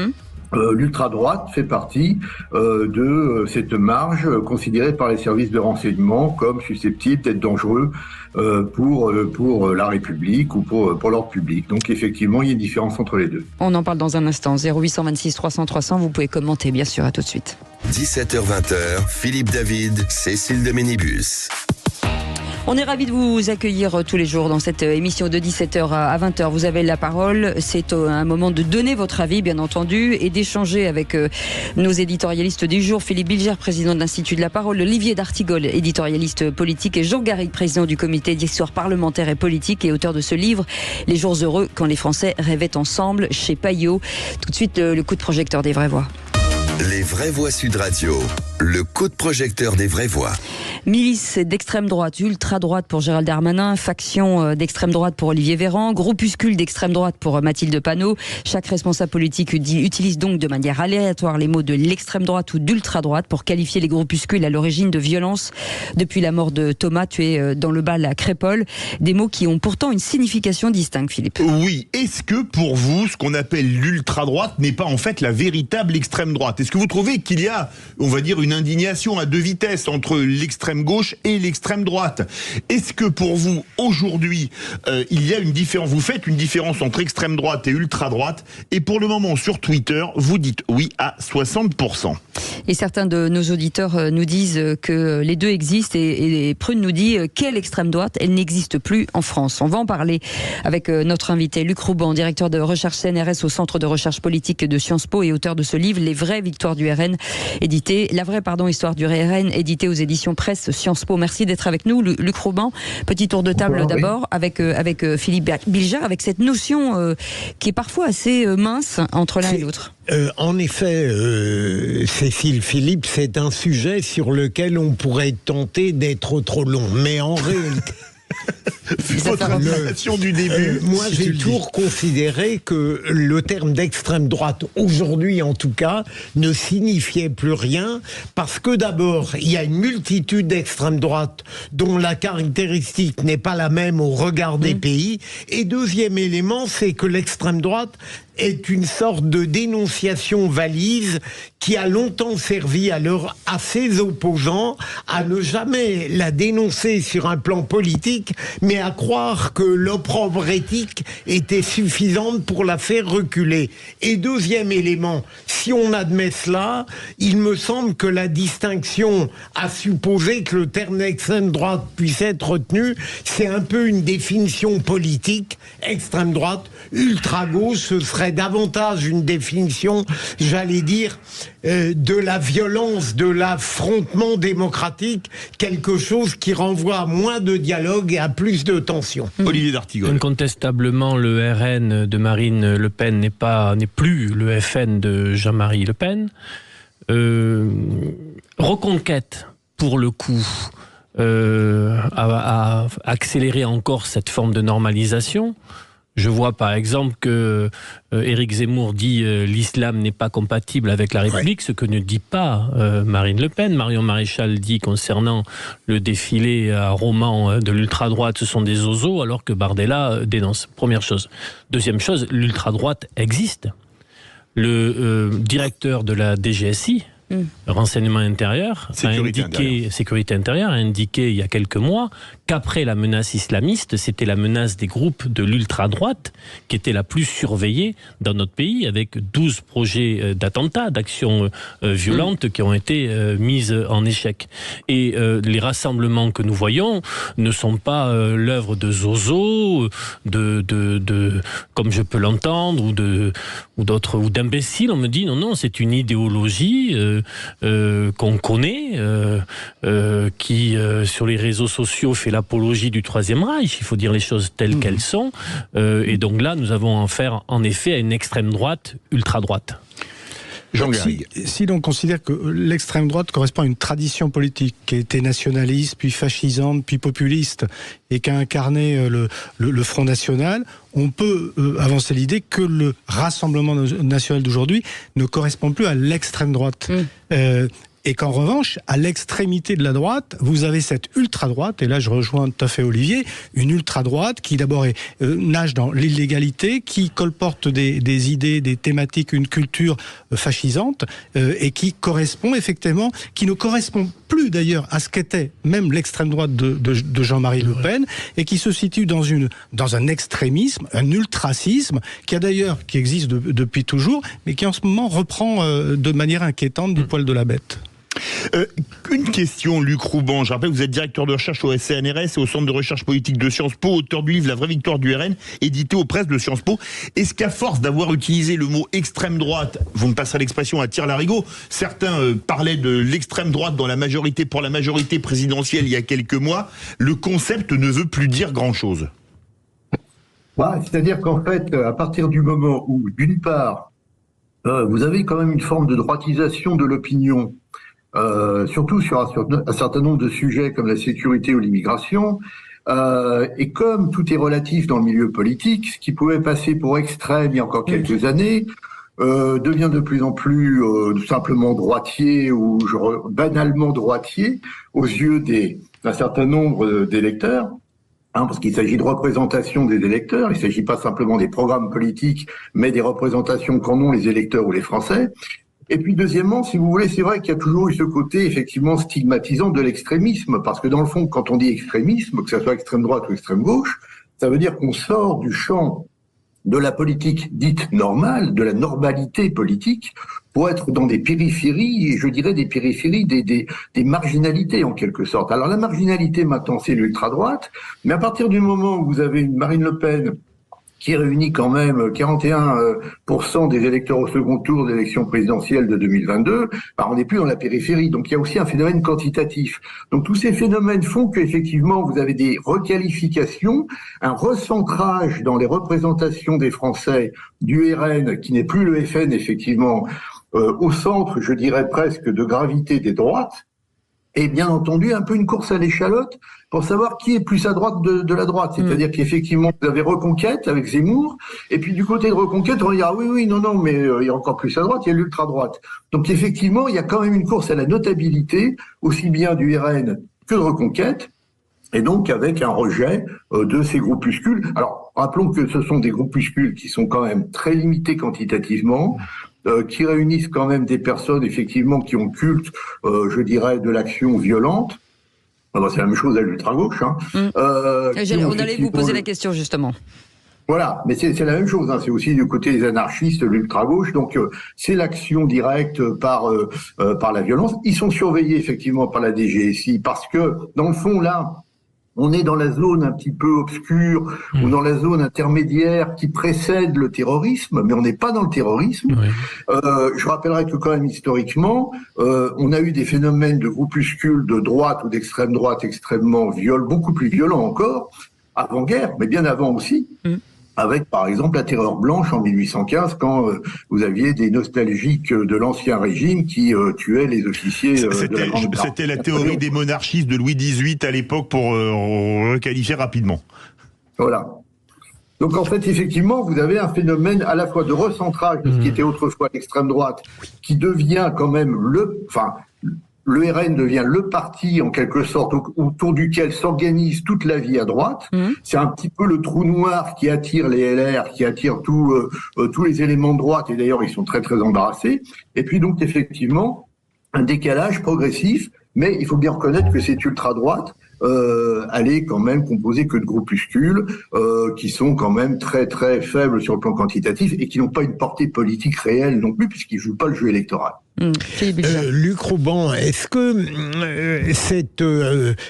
L'ultra-droite fait partie de cette marge considérée par les services de renseignement comme susceptible d'être dangereux pour la République ou pour l'ordre public. Donc effectivement, il y a une différence entre les deux. On en parle dans un instant. 0826 300 300, vous pouvez commenter bien sûr, à tout de suite. 17h-20h, Philippe David, Cécile de Ménibus. On est ravis de vous accueillir tous les jours dans cette émission de 17h à 20h. Vous avez la parole. C'est un moment de donner votre avis, bien entendu, et d'échanger avec nos éditorialistes du jour. Philippe Bilger, président de l'Institut de la Parole, Olivier d'Artigol, éditorialiste politique, et Jean Garrigue, président du comité d'histoire parlementaire et politique et auteur de ce livre, Les jours heureux quand les Français rêvaient ensemble, chez Payot. Tout de suite, le coup de projecteur des vraies voix. Les vraies voix Sud Radio, le coup de projecteur des vraies voix. Milice d'extrême droite, ultra droite pour Gérald Darmanin, faction d'extrême droite pour Olivier Véran, groupuscule d'extrême droite pour Mathilde Panot. Chaque responsable politique utilise donc de manière aléatoire les mots de l'extrême droite ou d'ultra droite pour qualifier les groupuscules à l'origine de violences depuis la mort de Thomas tué dans le bal à Crépol. Des mots qui ont pourtant une signification distincte, Philippe. Oui, est-ce que pour vous, ce qu'on appelle l'ultra droite n'est pas en fait la véritable extrême droite? Est-ce que vous trouvez qu'il y a, on va dire, une indignation à deux vitesses entre l'extrême gauche et l'extrême droite? Est-ce que pour vous, aujourd'hui, il y a une différence, vous faites une différence entre extrême droite et ultra droite, et pour le moment sur Twitter, vous dites oui à 60%. Et certains de nos auditeurs nous disent que les deux existent, et Prune nous dit quelle extrême droite, elle n'existe plus en France. On va en parler avec notre invité Luc Rouban, directeur de recherche CNRS au Centre de recherche politique de Sciences Po et auteur de ce livre La vraie histoire du RN, histoire du RN, édité aux éditions Presse Sciences Po. Merci d'être avec nous, Luc Rouban. Petit tour de table d'abord avec Philippe Bilger, avec cette notion qui est parfois assez mince entre l'un et l'autre. En effet, Cécile Philippe, c'est un sujet sur lequel on pourrait tenter d'être trop long. Mais en réalité... Votre information du début. Moi, j'ai toujours considéré que le terme d'extrême droite, aujourd'hui en tout cas, ne signifiait plus rien, parce que d'abord, il y a une multitude d'extrêmes droites dont la caractéristique n'est pas la même au regard des pays. Et deuxième élément, c'est que l'extrême droite est une sorte de dénonciation valise qui a longtemps servi à ses opposants à ne jamais la dénoncer sur un plan politique, mais à croire que l'opprobre éthique était suffisante pour la faire reculer. Et deuxième élément, si on admet cela, il me semble que la distinction à supposer que le terme d'extrême droite puisse être retenu, c'est un peu une définition politique. Extrême droite, ultra-gauche, ce serait davantage une définition, j'allais dire, de la violence, de l'affrontement démocratique, quelque chose qui renvoie à moins de dialogue et à plus de tension. Olivier d'Artigol. Incontestablement, le RN de Marine Le Pen n'est plus le FN de Jean-Marie Le Pen. Reconquête, pour le coup, a accéléré encore cette forme de normalisation. Je vois par exemple que Éric Zemmour dit l'islam n'est pas compatible avec la République, ce que ne dit pas Marine Le Pen. Marion Maréchal dit concernant le défilé à Romans de l'ultra-droite, ce sont des zozos, alors que Bardella dénonce. Première chose. Deuxième chose, l'ultra-droite existe. Le directeur de la DGSI, renseignement intérieur, sécurité intérieure, a indiqué il y a quelques mois qu'après la menace islamiste, c'était la menace des groupes de l'ultra-droite qui était la plus surveillée dans notre pays, avec 12 projets d'attentats, d'actions violentes qui ont été mises en échec. Et les rassemblements que nous voyons ne sont pas l'œuvre de zozo, comme je peux l'entendre, ou d'imbéciles. On me dit non, c'est une idéologie qu'on connaît, qui sur les réseaux sociaux fait l'apologie du Troisième Reich. Il faut dire les choses telles qu'elles sont. Et donc là, nous avons affaire en effet à une extrême droite, ultra-droite. Si l'on considère que l'extrême droite correspond à une tradition politique qui a été nationaliste, puis fascisante, puis populiste, et qui a incarné le Front National, on peut avancer l'idée que le Rassemblement National d'aujourd'hui ne correspond plus à l'extrême droite. Et qu'en revanche, à l'extrémité de la droite, vous avez cette ultra-droite, et là je rejoins tout à fait Olivier, une ultra-droite qui d'abord nage dans l'illégalité, qui colporte des idées, des thématiques, une culture fascisante, et qui correspond effectivement, qui ne correspond plus d'ailleurs à ce qu'était même l'extrême droite de Jean-Marie Le Pen, et qui se situe dans un extrémisme, un ultracisme, qui existe depuis toujours, mais qui en ce moment reprend de manière inquiétante du poil de la bête. Une question, Luc Rouban. Je rappelle que vous êtes directeur de recherche au CNRS et au Centre de recherche politique de Sciences Po, auteur du livre La vraie victoire du RN, édité aux presses de Sciences Po. Est-ce qu'à force d'avoir utilisé le mot extrême droite, vous me passerez l'expression à tire-larigot, certains parlaient de l'extrême droite dans la majorité, pour la majorité présidentielle il y a quelques mois, le concept ne veut plus dire grand-chose? C'est-à-dire qu'en fait, à partir du moment où, d'une part, vous avez quand même une forme de droitisation de l'opinion, surtout sur un certain nombre de sujets comme la sécurité ou l'immigration. Et comme tout est relatif dans le milieu politique, ce qui pouvait passer pour extrême il y a encore quelques années devient de plus en plus simplement droitier ou banalement droitier aux yeux d'un certain nombre d'électeurs. Parce qu'il s'agit de représentation des électeurs, il ne s'agit pas simplement des programmes politiques, mais des représentations qu'en ont les électeurs ou les Français. Et puis deuxièmement, si vous voulez, c'est vrai qu'il y a toujours eu ce côté effectivement stigmatisant de l'extrémisme, parce que dans le fond, quand on dit extrémisme, que ce soit extrême droite ou extrême gauche, ça veut dire qu'on sort du champ de la politique dite normale, de la normalité politique, pour être dans des périphéries, et je dirais des périphéries, des marginalités en quelque sorte. Alors la marginalité maintenant c'est l'ultra-droite, mais à partir du moment où vous avez une Marine Le Pen qui réunit quand même 41% des électeurs au second tour de l'élection présidentielle de 2022, on n'est plus dans la périphérie. Donc il y a aussi un phénomène quantitatif. Donc tous ces phénomènes font qu'effectivement vous avez des requalifications, un recentrage dans les représentations des Français du RN, qui n'est plus le FN effectivement, au centre, je dirais presque, de gravité des droites, et bien entendu un peu une course à l'échalote pour savoir qui est plus à droite de la droite. C'est-à-dire qu'effectivement, vous avez Reconquête avec Zemmour, et puis du côté de Reconquête, on va dire ah oui, non, mais il y a encore plus à droite, il y a l'ultra-droite. Donc effectivement, il y a quand même une course à la notabilité, aussi bien du RN que de Reconquête, et donc avec un rejet de ces groupuscules. Alors, rappelons que ce sont des groupuscules qui sont quand même très limités quantitativement, qui réunissent quand même des personnes effectivement qui ont culte, je dirais, de l'action violente. C'est la même chose à l'ultra-gauche. On allait vous poser la question justement. Voilà, mais c'est la même chose, c'est aussi du côté des anarchistes, l'ultra-gauche, donc c'est l'action directe par la violence. Ils sont surveillés effectivement par la DGSI parce que, dans le fond, là, on est dans la zone un petit peu obscure ou dans la zone intermédiaire qui précède le terrorisme, mais on n'est pas dans le terrorisme. Oui. Je rappellerai que quand même historiquement, on a eu des phénomènes de groupuscules de droite ou d'extrême droite extrêmement beaucoup plus violents encore, avant-guerre, mais bien avant aussi. Avec, par exemple, la terreur blanche en 1815, quand vous aviez des nostalgiques de l'ancien régime qui tuaient les officiers de la Grande Garde. C'était la théorie des monarchistes de Louis XVIII à l'époque pour requalifier rapidement. Voilà. Donc en fait, effectivement, vous avez un phénomène à la fois de recentrage de ce qui était autrefois l'extrême droite, qui devient quand même le RN devient le parti, en quelque sorte, autour duquel s'organise toute la vie à droite. C'est un petit peu le trou noir qui attire les LR, qui attire tous les éléments de droite, et d'ailleurs, ils sont très, très embarrassés. Et puis donc, effectivement, un décalage progressif, mais il faut bien reconnaître que cette ultra-droite, elle est quand même composée que de groupuscules qui sont quand même très, très faibles sur le plan quantitatif et qui n'ont pas une portée politique réelle non plus, puisqu'ils ne jouent pas le jeu électoral. Luc Rouban, est-ce que cette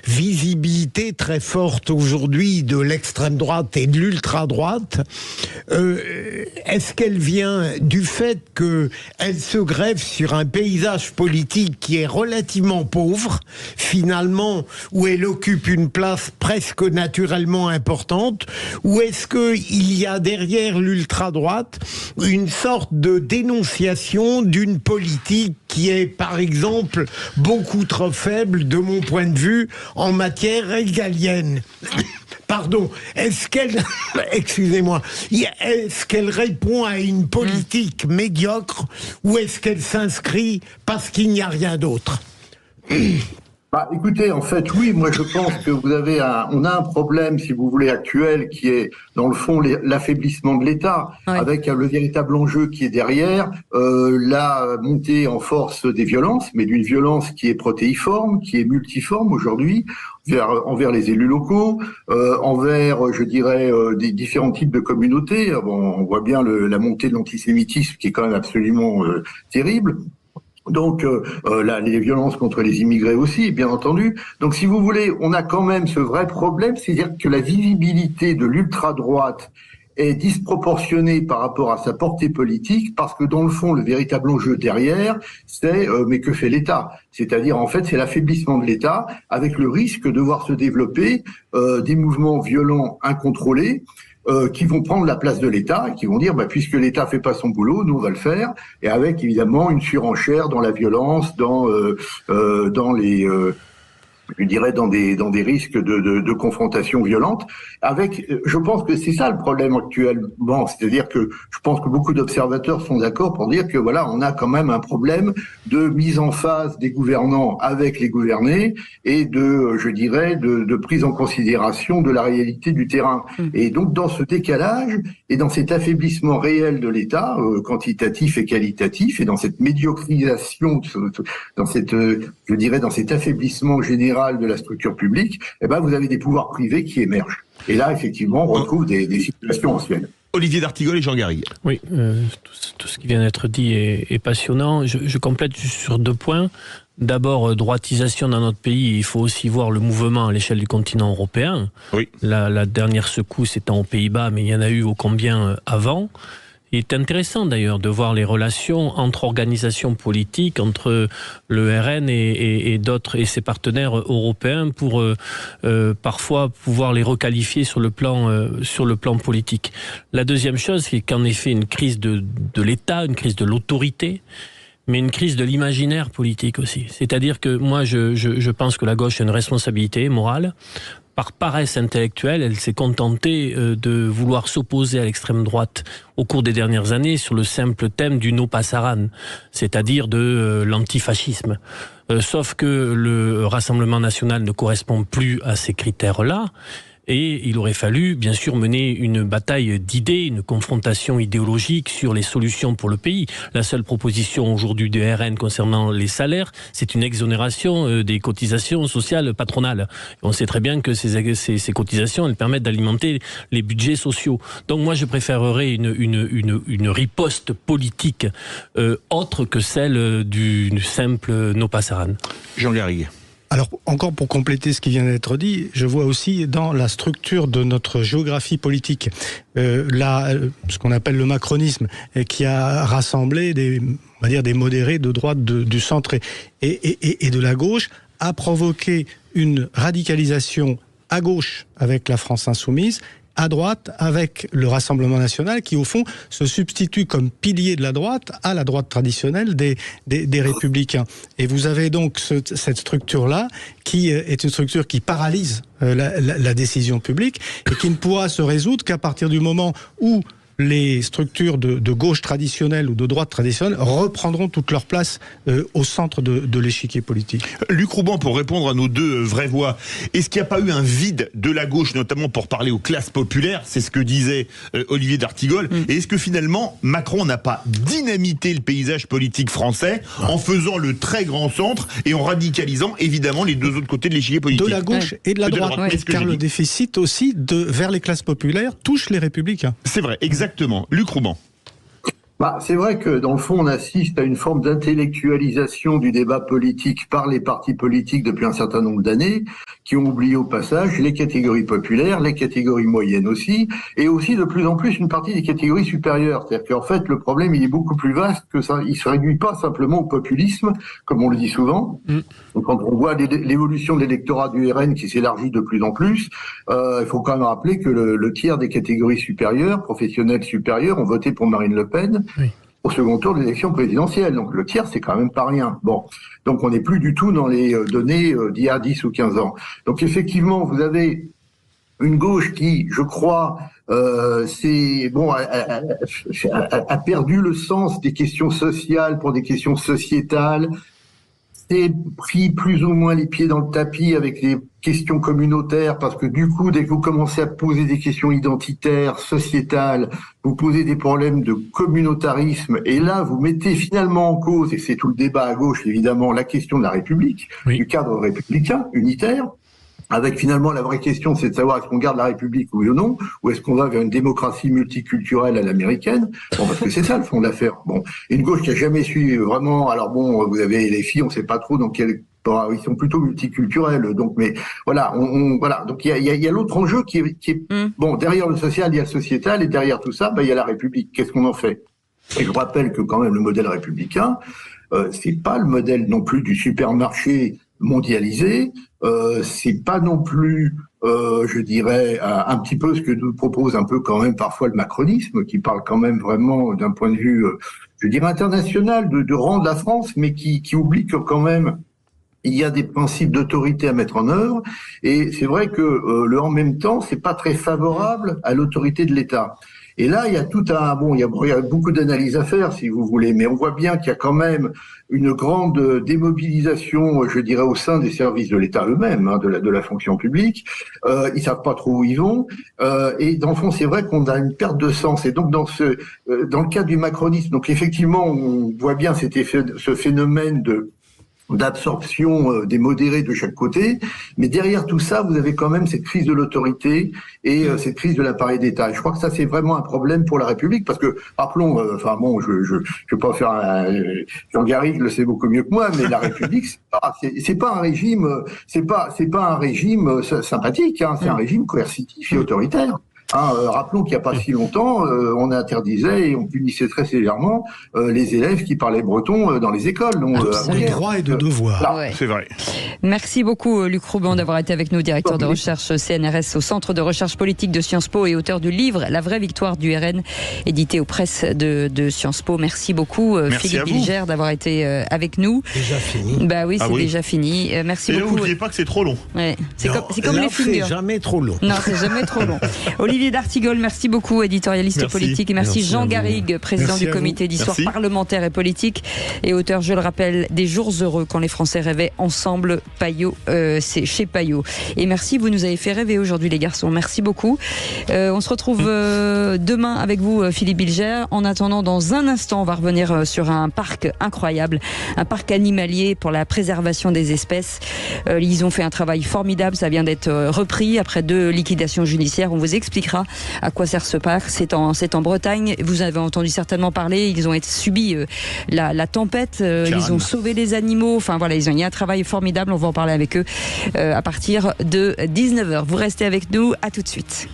visibilité très forte aujourd'hui de l'extrême droite et de l'ultra droite, est-ce qu'elle vient du fait qu'elle se greffe sur un paysage politique qui est relativement pauvre, finalement, où elle occupe une place presque naturellement importante, ou est-ce qu'il y a derrière l'ultra droite une sorte de dénonciation d'une politique qui est, par exemple, beaucoup trop faible, de mon point de vue, en matière régalienne? Pardon, est-ce qu'elle, excusez-moi, est-ce qu'elle répond à une politique médiocre ou est-ce qu'elle s'inscrit parce qu'il n'y a rien d'autre? Écoutez, en fait, oui, moi je pense que on a un problème, si vous voulez, actuel, qui est, dans le fond, l'affaiblissement de l'État, avec le véritable enjeu qui est derrière, la montée en force des violences, mais d'une violence qui est protéiforme, qui est multiforme aujourd'hui, envers les élus locaux, envers, je dirais, des différents types de communautés. On voit bien la montée de l'antisémitisme qui est quand même absolument terrible. Donc les violences contre les immigrés aussi, bien entendu. Donc si vous voulez, on a quand même ce vrai problème, c'est-à-dire que la visibilité de l'ultra-droite est disproportionnée par rapport à sa portée politique, parce que dans le fond, le véritable enjeu derrière, c'est mais que fait l'État? C'est-à-dire, en fait, c'est l'affaiblissement de l'État, avec le risque de voir se développer des mouvements violents incontrôlés, qui vont prendre la place de l'État et qui vont dire, puisque l'État fait pas son boulot, nous on va le faire, et avec évidemment une surenchère dans la violence, dans les je dirais dans des risques de confrontation violente. Je pense que c'est ça le problème actuellement, c'est-à-dire que je pense que beaucoup d'observateurs sont d'accord pour dire que voilà, on a quand même un problème de mise en phase des gouvernants avec les gouvernés et de prise en considération de la réalité du terrain. Et donc dans ce décalage et dans cet affaiblissement réel de l'État, quantitatif et qualitatif, et dans cette médiocrisation, dans cet affaiblissement général de la structure publique, vous avez des pouvoirs privés qui émergent. Et là, effectivement, on retrouve des situations anciennes. Olivier d'Artigol et Jean Garrigue. Oui, tout ce qui vient d'être dit est passionnant. Je complète juste sur 2 points. D'abord, droitisation dans notre pays, il faut aussi voir le mouvement à l'échelle du continent européen. Oui. La dernière secousse étant aux Pays-Bas, mais il y en a eu ô combien avant. Il est intéressant d'ailleurs de voir les relations entre organisations politiques, entre le RN et d'autres et ses partenaires européens pour parfois pouvoir les requalifier sur le plan politique. La deuxième chose, c'est qu'en effet une crise de l'État, une crise de l'autorité, mais une crise de l'imaginaire politique aussi. C'est-à-dire que moi je pense que la gauche a une responsabilité morale. Par paresse intellectuelle, elle s'est contentée de vouloir s'opposer à l'extrême droite au cours des dernières années sur le simple thème du no passaran, c'est-à-dire de l'antifascisme. Sauf que le Rassemblement national ne correspond plus à ces critères-là. Et il aurait fallu, bien sûr, mener une bataille d'idées, une confrontation idéologique sur les solutions pour le pays. La seule proposition aujourd'hui du RN concernant les salaires, c'est une exonération des cotisations sociales patronales. On sait très bien que ces cotisations, elles permettent d'alimenter les budgets sociaux. Donc moi, je préférerais une riposte politique autre que celle du simple no passaran. Jean Garrigue. Alors, encore pour compléter ce qui vient d'être dit, je vois aussi dans la structure de notre géographie politique, ce qu'on appelle le macronisme, qui a rassemblé des modérés de droite, du centre et de la gauche, a provoqué une radicalisation à gauche avec la France insoumise, à droite avec le Rassemblement national qui au fond se substitue comme pilier de la droite à la droite traditionnelle des Républicains. Et vous avez donc cette structure-là qui est une structure qui paralyse la décision publique et qui ne pourra se résoudre qu'à partir du moment où les structures de gauche traditionnelle ou de droite traditionnelle reprendront toute leur place au centre de l'échiquier politique. Luc Rouban, pour répondre à nos 2 vraies voix, est-ce qu'il n'y a pas eu un vide de la gauche, notamment pour parler aux classes populaires? C'est ce que disait Olivier d'Artigol. Et est-ce que finalement, Macron n'a pas dynamité le paysage politique français en faisant le très grand centre et en radicalisant évidemment les 2 autres côtés de l'échiquier politique? De la gauche et de la droite, car le déficit aussi vers les classes populaires touche les Républicains. C'est vrai, exactement. Luc Rouban. C'est vrai que dans le fond, on assiste à une forme d'intellectualisation du débat politique par les partis politiques depuis un certain nombre d'années, qui ont oublié au passage les catégories populaires, les catégories moyennes aussi, et aussi de plus en plus une partie des catégories supérieures. C'est-à-dire qu'en fait, le problème, il est beaucoup plus vaste que ça. Il se réduit pas simplement au populisme, comme on le dit souvent. Donc, quand on voit l'évolution de l'électorat du RN qui s'élargit de plus en plus, il faut quand même rappeler que le tiers des catégories supérieures, professionnelles supérieures, ont voté pour Marine Le Pen. Oui. Au second tour de l'élection présidentielle. Donc le tiers, c'est quand même pas rien. Bon, donc on n'est plus du tout dans les données d'il y a 10 ou 15 ans. Donc effectivement, vous avez une gauche qui, je crois, a perdu le sens des questions sociales pour des questions sociétales, s'est pris plus ou moins les pieds dans le tapis avec les questions communautaires, parce que du coup, dès que vous commencez à poser des questions identitaires, sociétales, vous posez des problèmes de communautarisme, et là, vous mettez finalement en cause, et c'est tout le débat à gauche, évidemment, la question de la République, du cadre républicain, unitaire, avec finalement la vraie question, c'est de savoir est-ce qu'on garde la République oui ou non, ou est-ce qu'on va vers une démocratie multiculturelle à l'américaine. Bon, parce que c'est ça le fond de l'affaire. Bon, une gauche qui a jamais su vraiment. Alors bon, vous avez les filles, on sait pas trop dans quel. Ils sont plutôt multiculturels, donc mais voilà, voilà. Donc il y a l'autre enjeu qui est bon, derrière le social, il y a le sociétal, et derrière tout ça, il y a la République. Qu'est-ce qu'on en fait? Et je rappelle que quand même le modèle républicain, c'est pas le modèle non plus du supermarché mondialisé, c'est pas non plus je dirais, un petit peu ce que nous propose un peu quand même parfois le macronisme, qui parle quand même vraiment d'un point de vue, je dirais, international, de rendre la France, mais qui oublie que quand même, il y a des principes d'autorité à mettre en œuvre, et c'est vrai que le en même temps, c'est pas très favorable à l'autorité de l'État. Et là, il y a il y a beaucoup d'analyses à faire, si vous voulez, mais on voit bien qu'il y a quand même une grande démobilisation, je dirais, au sein des services de l'État eux-mêmes, hein, de la fonction publique. Ils savent pas trop où ils vont, et dans le fond, c'est vrai qu'on a une perte de sens. Et donc, dans le cadre du macronisme, donc effectivement, on voit bien ce phénomène d'absorption des modérés de chaque côté, mais derrière tout ça, vous avez quand même cette crise de l'autorité et cette crise de l'appareil d'État. Et je crois que ça, c'est vraiment un problème pour la République, parce que, rappelons, je vais pas faire Jean Garrigue le sait beaucoup mieux que moi, mais la République, c'est pas un régime, c'est pas un régime sympathique, hein, c'est un régime coercitif et autoritaire. Rappelons qu'il n'y a pas si longtemps, on interdisait et on punissait très sévèrement les élèves qui parlaient breton dans les écoles. De droit et de devoir. Ouais. C'est vrai. Merci beaucoup Luc Rouban d'avoir été avec nous, directeur de recherche CNRS au Centre de recherche politique de Sciences Po et auteur du livre La vraie victoire du RN, édité aux presses de Sciences Po. Merci beaucoup Philippe Bilger d'avoir été avec nous. Déjà fini. Bah oui, c'est déjà fini. Merci beaucoup. N'oubliez pas que c'est trop long. Ouais. C'est comme les films. C'est jamais trop long. Non, c'est jamais trop long. Olivier D'Artigol, merci beaucoup, éditorialiste politique. Et merci Jean Garrigue, président du comité d'histoire parlementaire et politique et auteur, je le rappelle, des Jours heureux quand les Français rêvaient ensemble, Payot, c'est chez Payot. Et merci, vous nous avez fait rêver aujourd'hui les garçons. Merci beaucoup. On se retrouve demain avec vous Philippe Bilger. En attendant, dans un instant, on va revenir sur un parc incroyable, un parc animalier pour la préservation des espèces. Ils ont fait un travail formidable, ça vient d'être repris après 2 liquidations judiciaires. On vous expliquera à quoi sert ce parc. C'est en Bretagne. Vous avez entendu certainement parler. Ils ont subi la tempête. Ils ont sauvé les animaux. Enfin voilà, il y a un travail formidable. On va en parler avec eux à partir de 19h. Vous restez avec nous. À tout de suite.